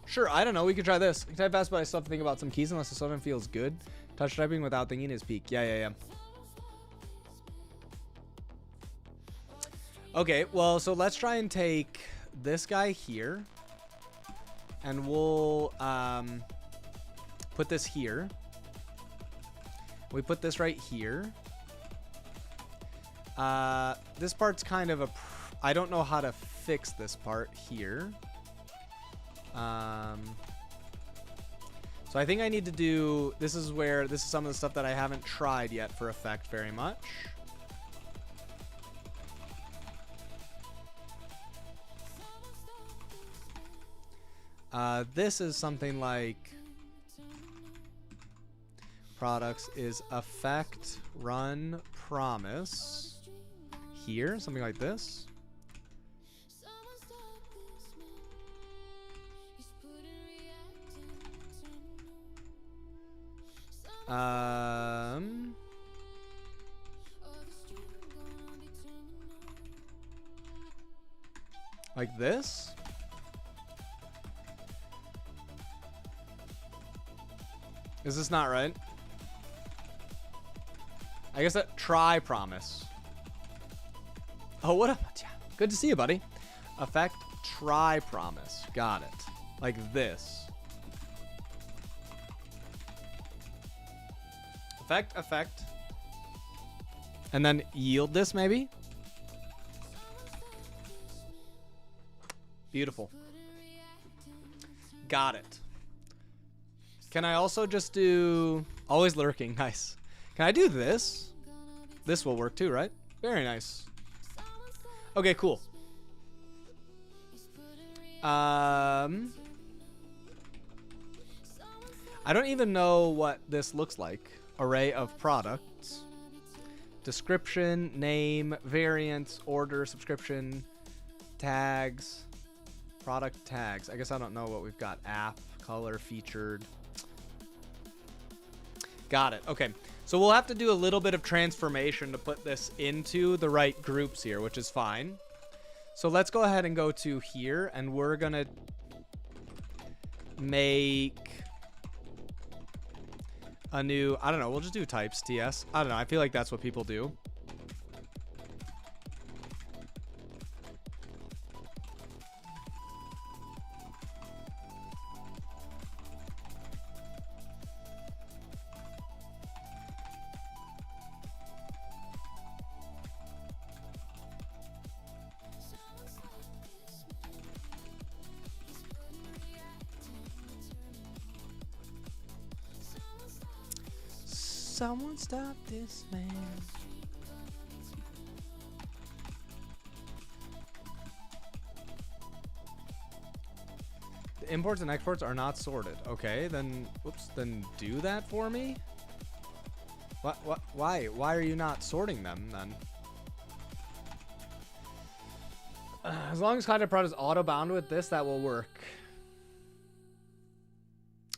Sure, I don't know. We could try this. I can type fast, but I still have to think about some keys unless the something feels good. Touch typing without thinking is peak. Yeah. Okay, well, so let's try and take this guy here. And we'll put this here. We put this right here. This part's kind of I don't know how to fix this part here. So I think I need to do, this is some of the stuff that I haven't tried yet for effect very much. This is something like products is effect run promise here, something like this. Like this. Is this not right? I guess that try promise. Oh, what up? Good to see you, buddy. Effect try promise. Got it. Like this. Effect. And then yield this maybe. Beautiful. Got it. Can I also just do always lurking? Nice. Can I do this? This will work too, right? Very nice. Okay, cool. I don't even know what this looks like. Array of products. Description, name, variants, order, subscription, tags, product tags. I guess I don't know what we've got. App, color, featured. Got it. Okay. So we'll have to do a little bit of transformation to put this into the right groups here, which is fine. So let's go ahead and go to here, and we're going to make a new, I don't know, we'll just do types TS. I don't know. I feel like that's what people do. Someone stop this man. The imports and exports are not sorted. Okay, then, whoops, then do that for me? What, why? Why are you not sorting them then? As long as content prod is auto-bound with this, that will work.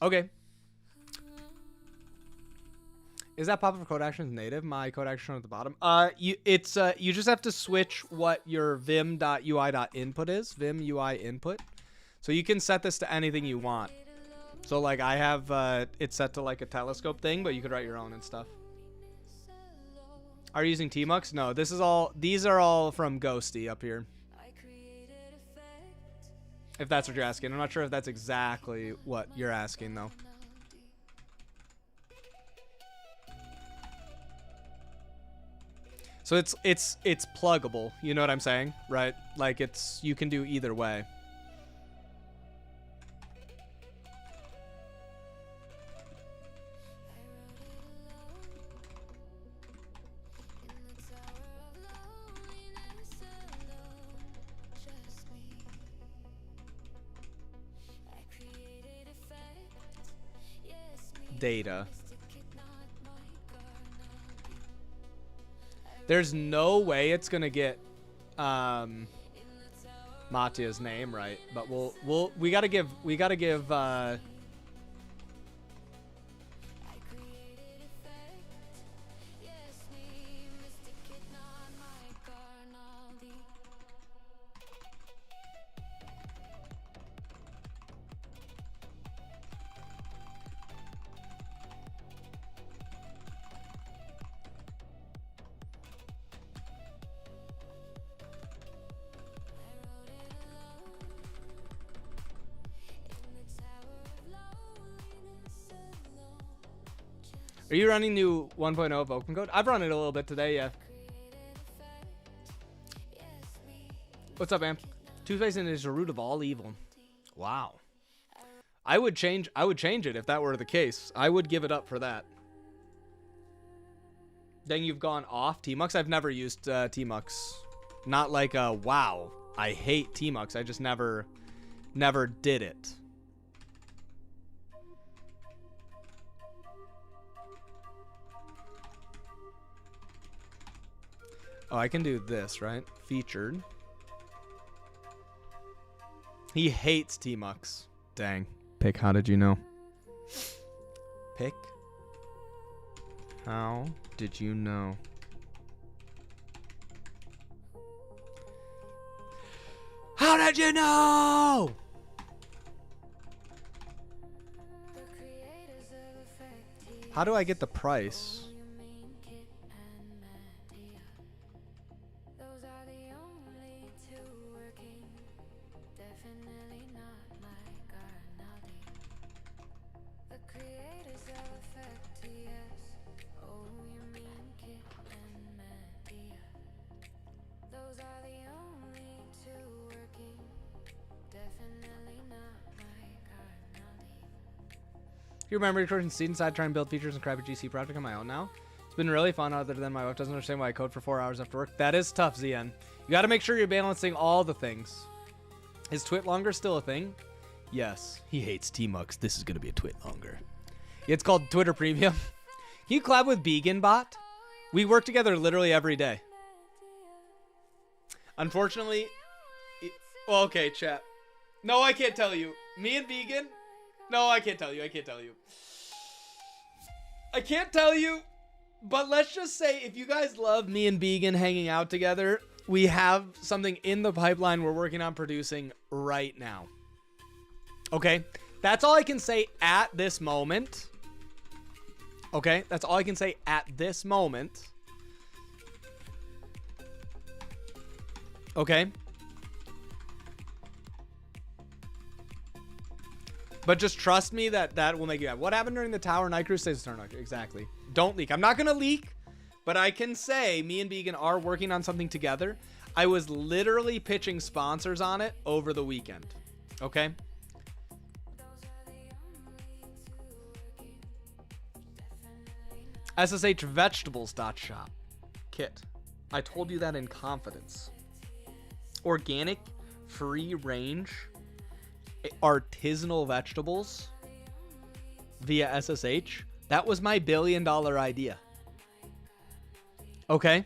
Okay. Is that pop-up code actions native? My code action at the bottom. You just have to switch what your vim.ui.input is. Vim UI input. So you can set this to anything you want. So like I have it set to like a telescope thing, but you could write your own and stuff. Are you using Tmux? No, these are all from Ghosty up here. If that's what you're asking. I'm not sure if that's exactly what you're asking though. So it's pluggable, you know what I'm saying, right? Like you can do either way. Data. There's no way it's gonna get Matia's name right, but we gotta give Are you running new 1.0 of open code? I've run it a little bit today, yeah. What's up, man? Two-Face is the root of all evil. Wow. I would change it if that were the case. I would give it up for that. Then you've gone off Tmux. I've never used Tmux. Not like wow, I hate Tmux. I just never did it. Oh, I can do this, right? Featured. He hates Tmux. Dang. Pick, how did you know? Pick? How did you know? How did you know? How do I get the price? You remember recording seed inside, trying to build features and crappy GC project on my own now? It's been really fun other than my wife doesn't understand why I code for 4 hours after work. That is tough, ZN. You got to make sure you're balancing all the things. Is Twit longer still a thing? Yes. He hates T-Mux. This is going to be a Twit longer. Yeah, it's called Twitter Premium. Can you collab with BeganBot? We work together literally every day. Unfortunately... Well, okay, chat. No, I can't tell you. Me and Vegan? No, I can't tell you. I can't tell you. I can't tell you. But let's just say if you guys love me and Vegan hanging out together, we have something in the pipeline we're working on producing right now. Okay? That's all I can say at this moment. Okay? That's all I can say at this moment. Okay? But just trust me that that will make you happy. What happened during the Tower Night Crusades tournament? Exactly. Don't leak. I'm not going to leak, but I can say me and Vegan are working on something together. I was literally pitching sponsors on it over the weekend. Okay? SSHvegetables.shop. Kit. I told you that in confidence. Organic, free range, artisanal vegetables via SSH. That was my $1 billion idea. Okay?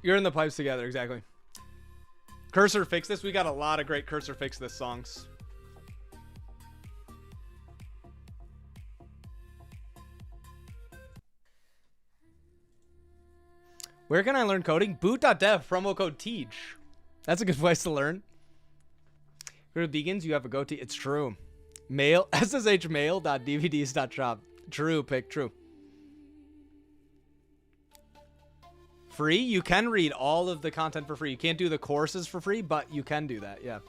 You're in the pipes together, exactly. Cursor Fix This. We got a lot of great Cursor Fix This songs. Where can I learn coding? Boot.dev, promo code teej. That's a good place to learn. Go to Begins, you have a goatee. It's true. Mail, sshmail.dvds.shop. True, pick, true. Free? You can read all of the content for free. You can't do the courses for free, but you can do that, yeah.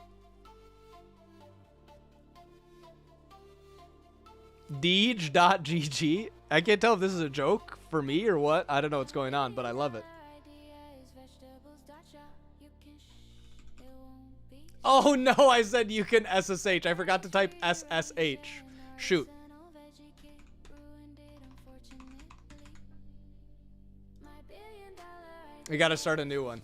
Deej.gg. I can't tell if this is a joke for me or what. I don't know what's going on, but I love it. Oh no, I said you can SSH. I forgot to type SSH. Shoot. We gotta start a new one.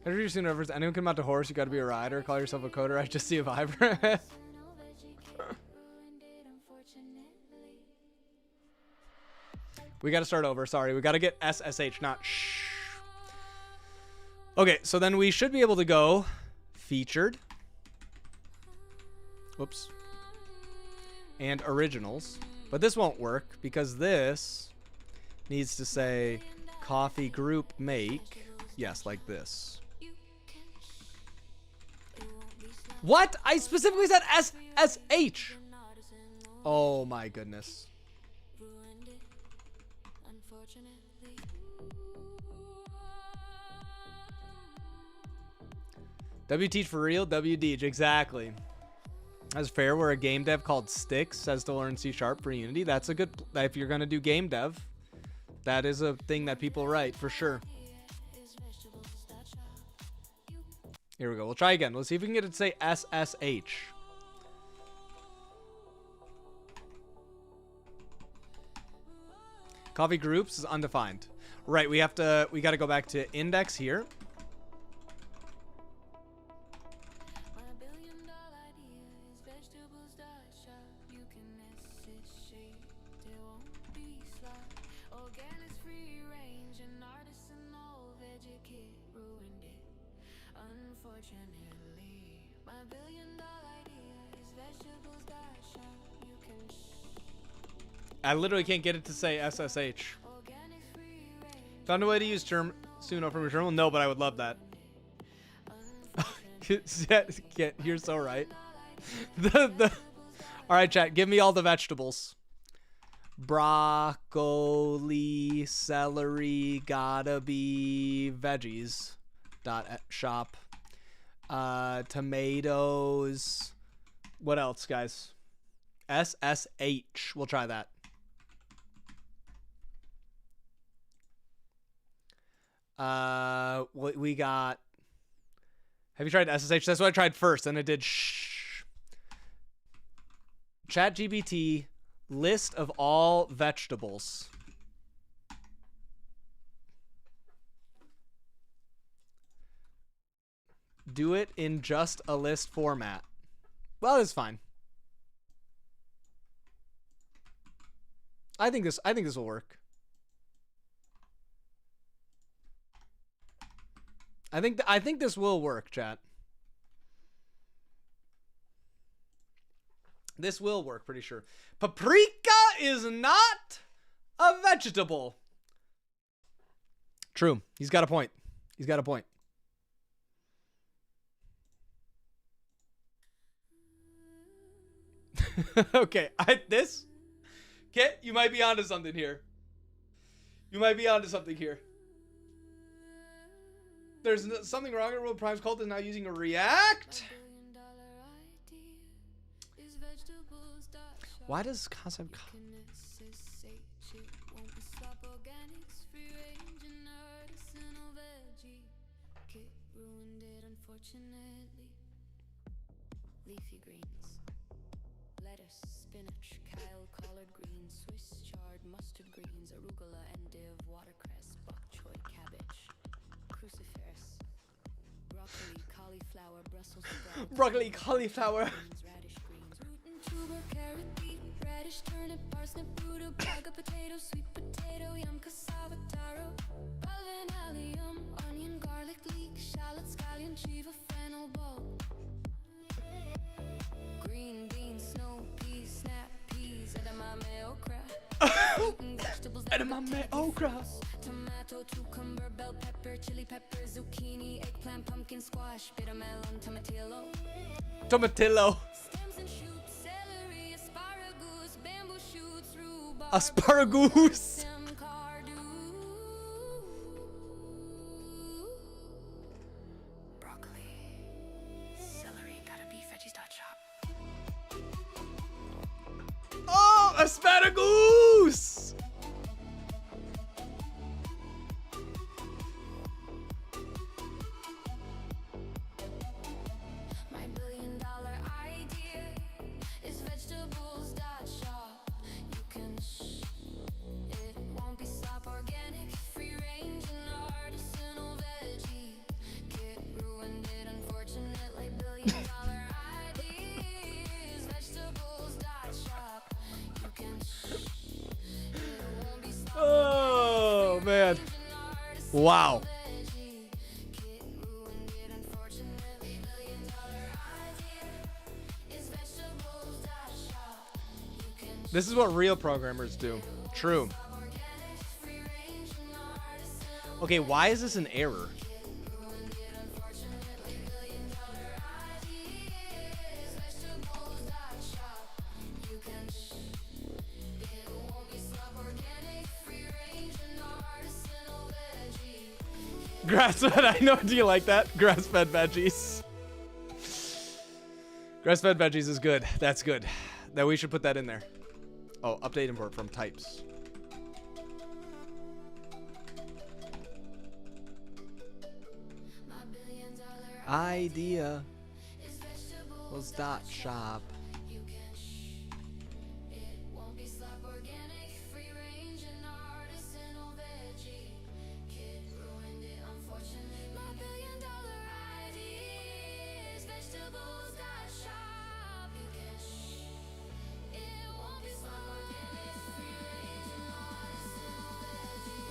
Introducing numbers. Anyone can mount a horse. You gotta be a rider. Call yourself a coder. I just see a viber. We gotta start over. Sorry, we gotta get SSH, not shh. Okay, so then we should be able to go featured. Whoops. And originals. But this won't work because this needs to say coffee group make. Yes, like this. What? I specifically said SSH. Oh my goodness. WTeach for real, WDeej, exactly. That's fair. We're a game dev called Sticks, says to learn C# for Unity. That's a good, if you're going to do game dev, that is a thing that people write for sure. Here we go. We'll try again. Let's see if we can get it to say SSH. Coffee groups is undefined. Right, we got to go back to index here. I literally can't get it to say SSH. Found a way to use term suno from your terminal? No, but I would love that. You're so right. All right, chat. Give me all the vegetables. Broccoli, celery, gotta be veggies. .shop. Tomatoes. What else, guys? SSH. We'll try that. What we got? Have you tried SSH? That's what I tried first, and it did shh. ChatGPT list of all vegetables. Do it in just a list format. Well, it's fine. I think this will work. I think this will work, chat. This will work, pretty sure. Paprika is not a vegetable. True. He's got a point. He's got a point. Okay, Kit, you might be onto something here. You might be onto something here. There's something wrong at World Prime's cult is now using a React. Why does concept? Leafy greens, lettuce, spinach, kale, collard greens, Swiss chard, mustard greens, arugula, endive, watercress, bok choy, cabbage, cruciferous, broccoli, cauliflower, Brussels sprouts, Broccoli, cauliflower. beans, radish greens, root and tuber, carrot, beet, radish, turnip, parsnip, rutabaga, potato, sweet potato, yam, cassava, taro, bellin, allium, onion, garlic, leek, shallot, scallion, chiva, fennel, bulb. Green beans, snow peas, snap peas, edamame, okra. Edamame, okra. Tomato, cucumber, bell pepper, chili pepper, zucchini, eggplant, pumpkin, squash, bitter melon, tomatillo. Tomatillo. Stems and shoots, celery, asparagus, bamboo shoots, rhubarb. Asparagus. Stem, cardo. Broccoli, celery, gotta be veggies.shop. Oh, asparagus. My $1 billion idea is vegetables.shop. You can it won't be slop, organic, free range and artisanal veggie. Kit ruined it, unfortunately. $1 billion idea is vegetables.shop. You can it won't be slop, Oh man. Wow. veggie. Kit ruined it, unfortunately. $1 billion idea is vegetables.shop. You can This is what real programmers do. True. organic, free range and artisanal. Okay, why is this an error? Ruined it, unfortunately. $1 billion idea is vegetables.shop. You can it won't be slop, organic, free range and artisanal veggie. Grass-fed, I know. Do you like that? Grass-fed veggies. Grass-fed veggies is good. That's good. That we should put that in there. Oh, update import from types. My $1 billion Idea is vegetables. was dot shop. You can it won't be slop, organic, free range and artisanal veggie. Kid ruined it, unfortunately. My $1 billion idea is vegetables.shop. You can it won't be slop, organic, free range and artisanal veggie.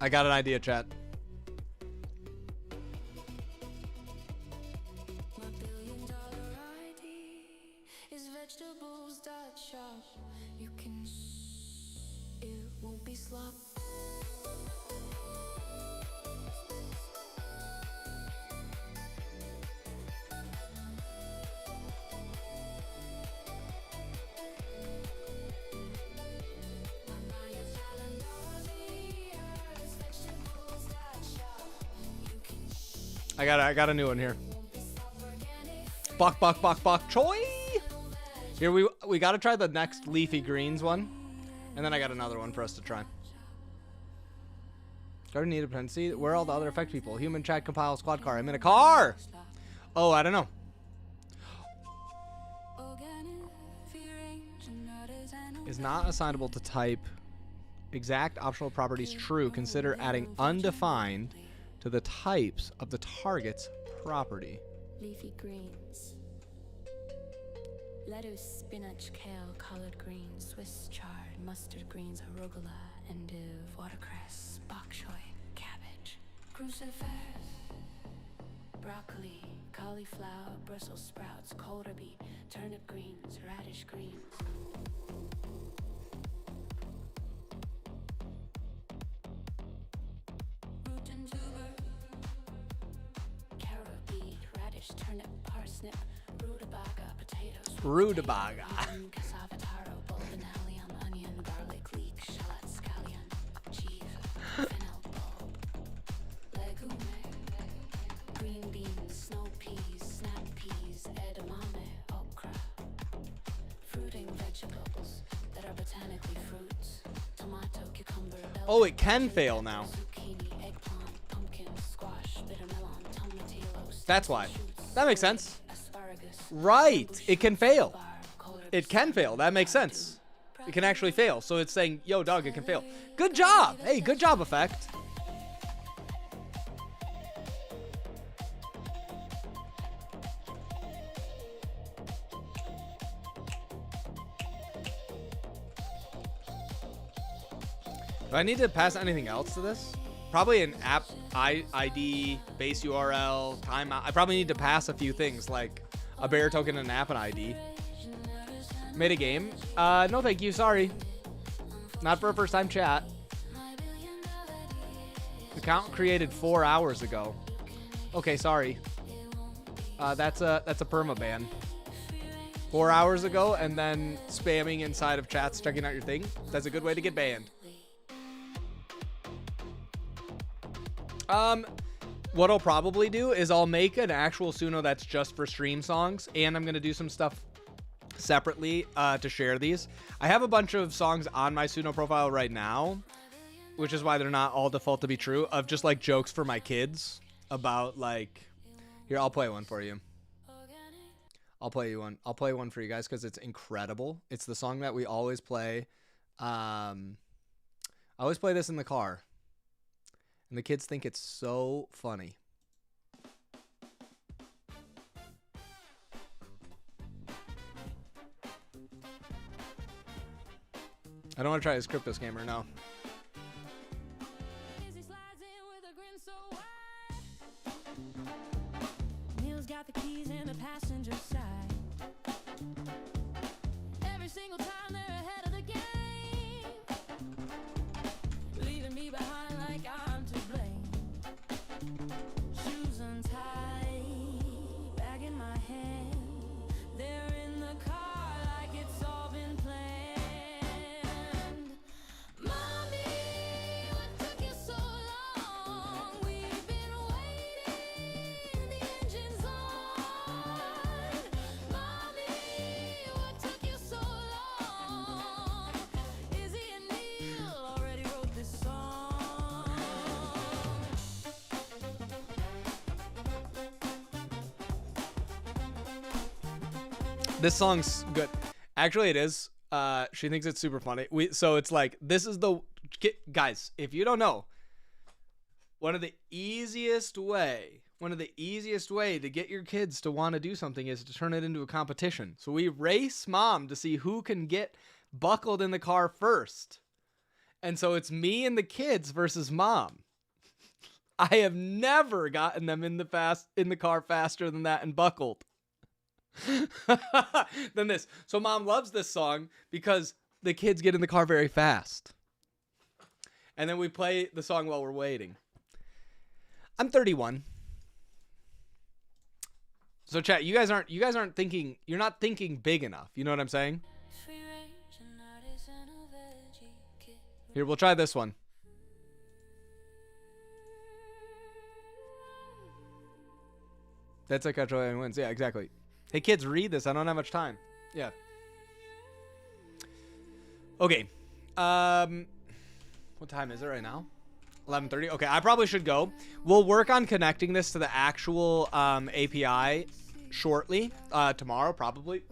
I got an idea, chat. My $1 billion ID is vegetables.shop. You can, it won't be slop. I got a new one here. Bok choy. Here we got to try the next leafy greens one, and then I got another one for us to try. Garden need dependency. Where are all the other effect people? Human chat compile squad car. I'm in a car. Oh, I don't know. Is not assignable to type. Exact optional properties true. Consider adding undefined to the types of the target's property. Leafy greens. Lettuce, spinach, kale, collard greens, Swiss chard, mustard greens, arugula, endive, watercress, bok choy, cabbage, crucifers, broccoli, cauliflower, Brussels sprouts, kohlrabi, turnip greens, radish greens. Root and tuber, carrot, beet, radish, turnip, parsnip, rutabaga, potatoes, Rutabaga. cassava, taro, bulb, allium, onion, garlic, leek, shallot, scallion, cheese, fennel, bulb, legume, green beans, snow peas, snap peas, edamame, okra, fruiting vegetables that are botanically fruits, tomato, cucumber, bell Oh, it can fail now. zucchini, eggplant, pumpkin, squash, bitter melon, tomatillo, That's why. That makes sense. asparagus, Right. It can fail. bar, kohlrabi, It can fail. That makes sense. It can actually fail. So it's saying, yo, dog, it can fail. Good job. Hey, good job, Effect. Do I need to pass anything else to this? Probably an app ID, base URL, timeout. I probably need to pass a few things like a bearer token, an app, and ID. Made a game? No thank you, sorry. Not for a first time chat. Account created 4 hours ago. Okay, sorry. That's a perma ban. 4 hours ago and then spamming inside of chats, checking out your thing. That's a good way to get banned. What I'll probably do is I'll make an actual Suno that's just for stream songs, and I'm gonna do some stuff separately to share these. I have a bunch of songs on my Suno profile right now, which is why they're not all default to be true, of just like jokes for my kids about like, here, I'll play one for you. I'll play one for you guys because it's incredible. It's the song that we always play. I always play this in the car. And the kids think it's so funny. I don't want to try this crypto scammer, no. Neil's got the keys in the passenger side. Every single time they're ahead of the game, leaving me behind like I'm to blame. Shoes untied, bag in my hand. They're in the car like it's all been planned. Mommy, what took you so long? We've been waiting, the engine's on. Mommy, what took you so long? Izzy and Neil already wrote this song. This song's good. Actually, it is. She thinks it's super funny. So it's like, this is the... Guys, if you don't know, one of the easiest way to get your kids to want to do something is to turn it into a competition. So we race mom to see who can get buckled in the car first. And so it's me and the kids versus mom. I have never gotten them in the car faster than that and buckled. Than this. So mom loves this song because the kids get in the car very fast. And then we play the song while we're waiting. I'm 31. So chat, you guys aren't thinking, you're not thinking big enough. You know what I'm saying? Here, we'll try this one. That's like Control and wins. Yeah, exactly. Hey kids, read this. I don't have much time. Yeah. Okay. What time is it right now? 11:30. Okay, I probably should go. We'll work on connecting this to the actual API shortly. Tomorrow, probably.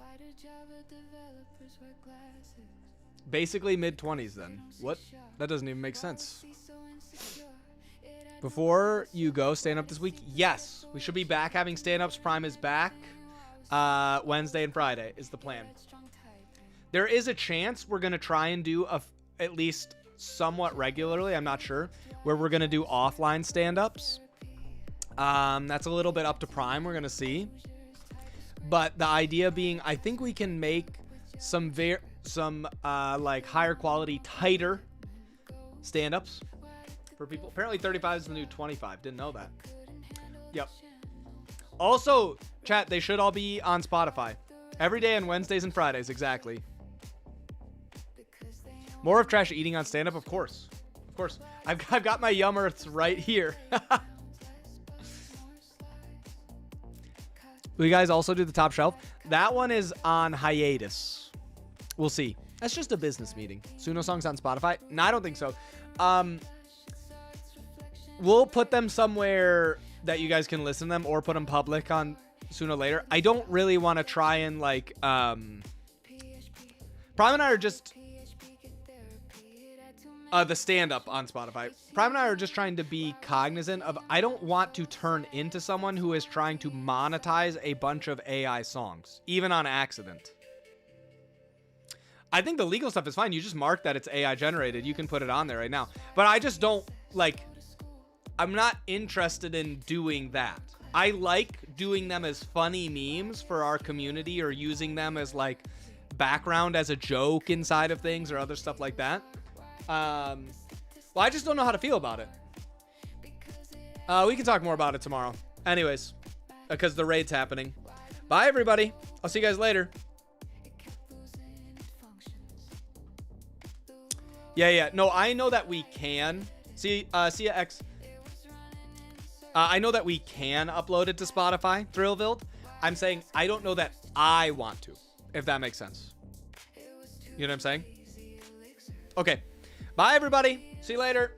Basically mid-20s then. What? That doesn't even make sense. Before you go, stand-up this week? Yes. We should be back having stand-ups. Prime is back. Wednesday and Friday is the plan. There is a chance we're going to try and do at least somewhat regularly, I'm not sure, where we're going to do offline stand-ups. That's a little bit up to Prime. We're going to see. But the idea being, I think we can make some like higher quality, tighter stand-ups for people. Apparently 35 is the new 25. Didn't know that. Yep. Also, chat, they should all be on Spotify. Every day on Wednesdays and Fridays, exactly. More of Trash eating on stand-up, of course. Of course. I've got my Yum Earths right here. Will you guys also do the top shelf? That one is on hiatus. We'll see. That's just a business meeting. Suno songs on Spotify? No, I don't think so. We'll put them somewhere that you guys can listen to them, or put them public on Suno later. I don't really want to try and like Prime and I are just the stand-up on Spotify. Prime and I are just trying to be cognizant of, I don't want to turn into someone who is trying to monetize a bunch of AI songs, even on accident. I think the legal stuff is fine. You just mark that it's AI generated. You can put it on there right now. But I just don't, like, I'm not interested in doing that. I like doing them as funny memes for our community, or using them as, like, background as a joke inside of things, or other stuff like that. Well, I just don't know how to feel about it. We can talk more about it tomorrow. Anyways, because the raid's happening. Bye, everybody. I'll see you guys later. Yeah. No, I know that we can. See ya, X. I know that we can upload it to Spotify, Thrillville. I'm saying I don't know that I want to, if that makes sense. You know what I'm saying? Okay. Bye, everybody. See you later.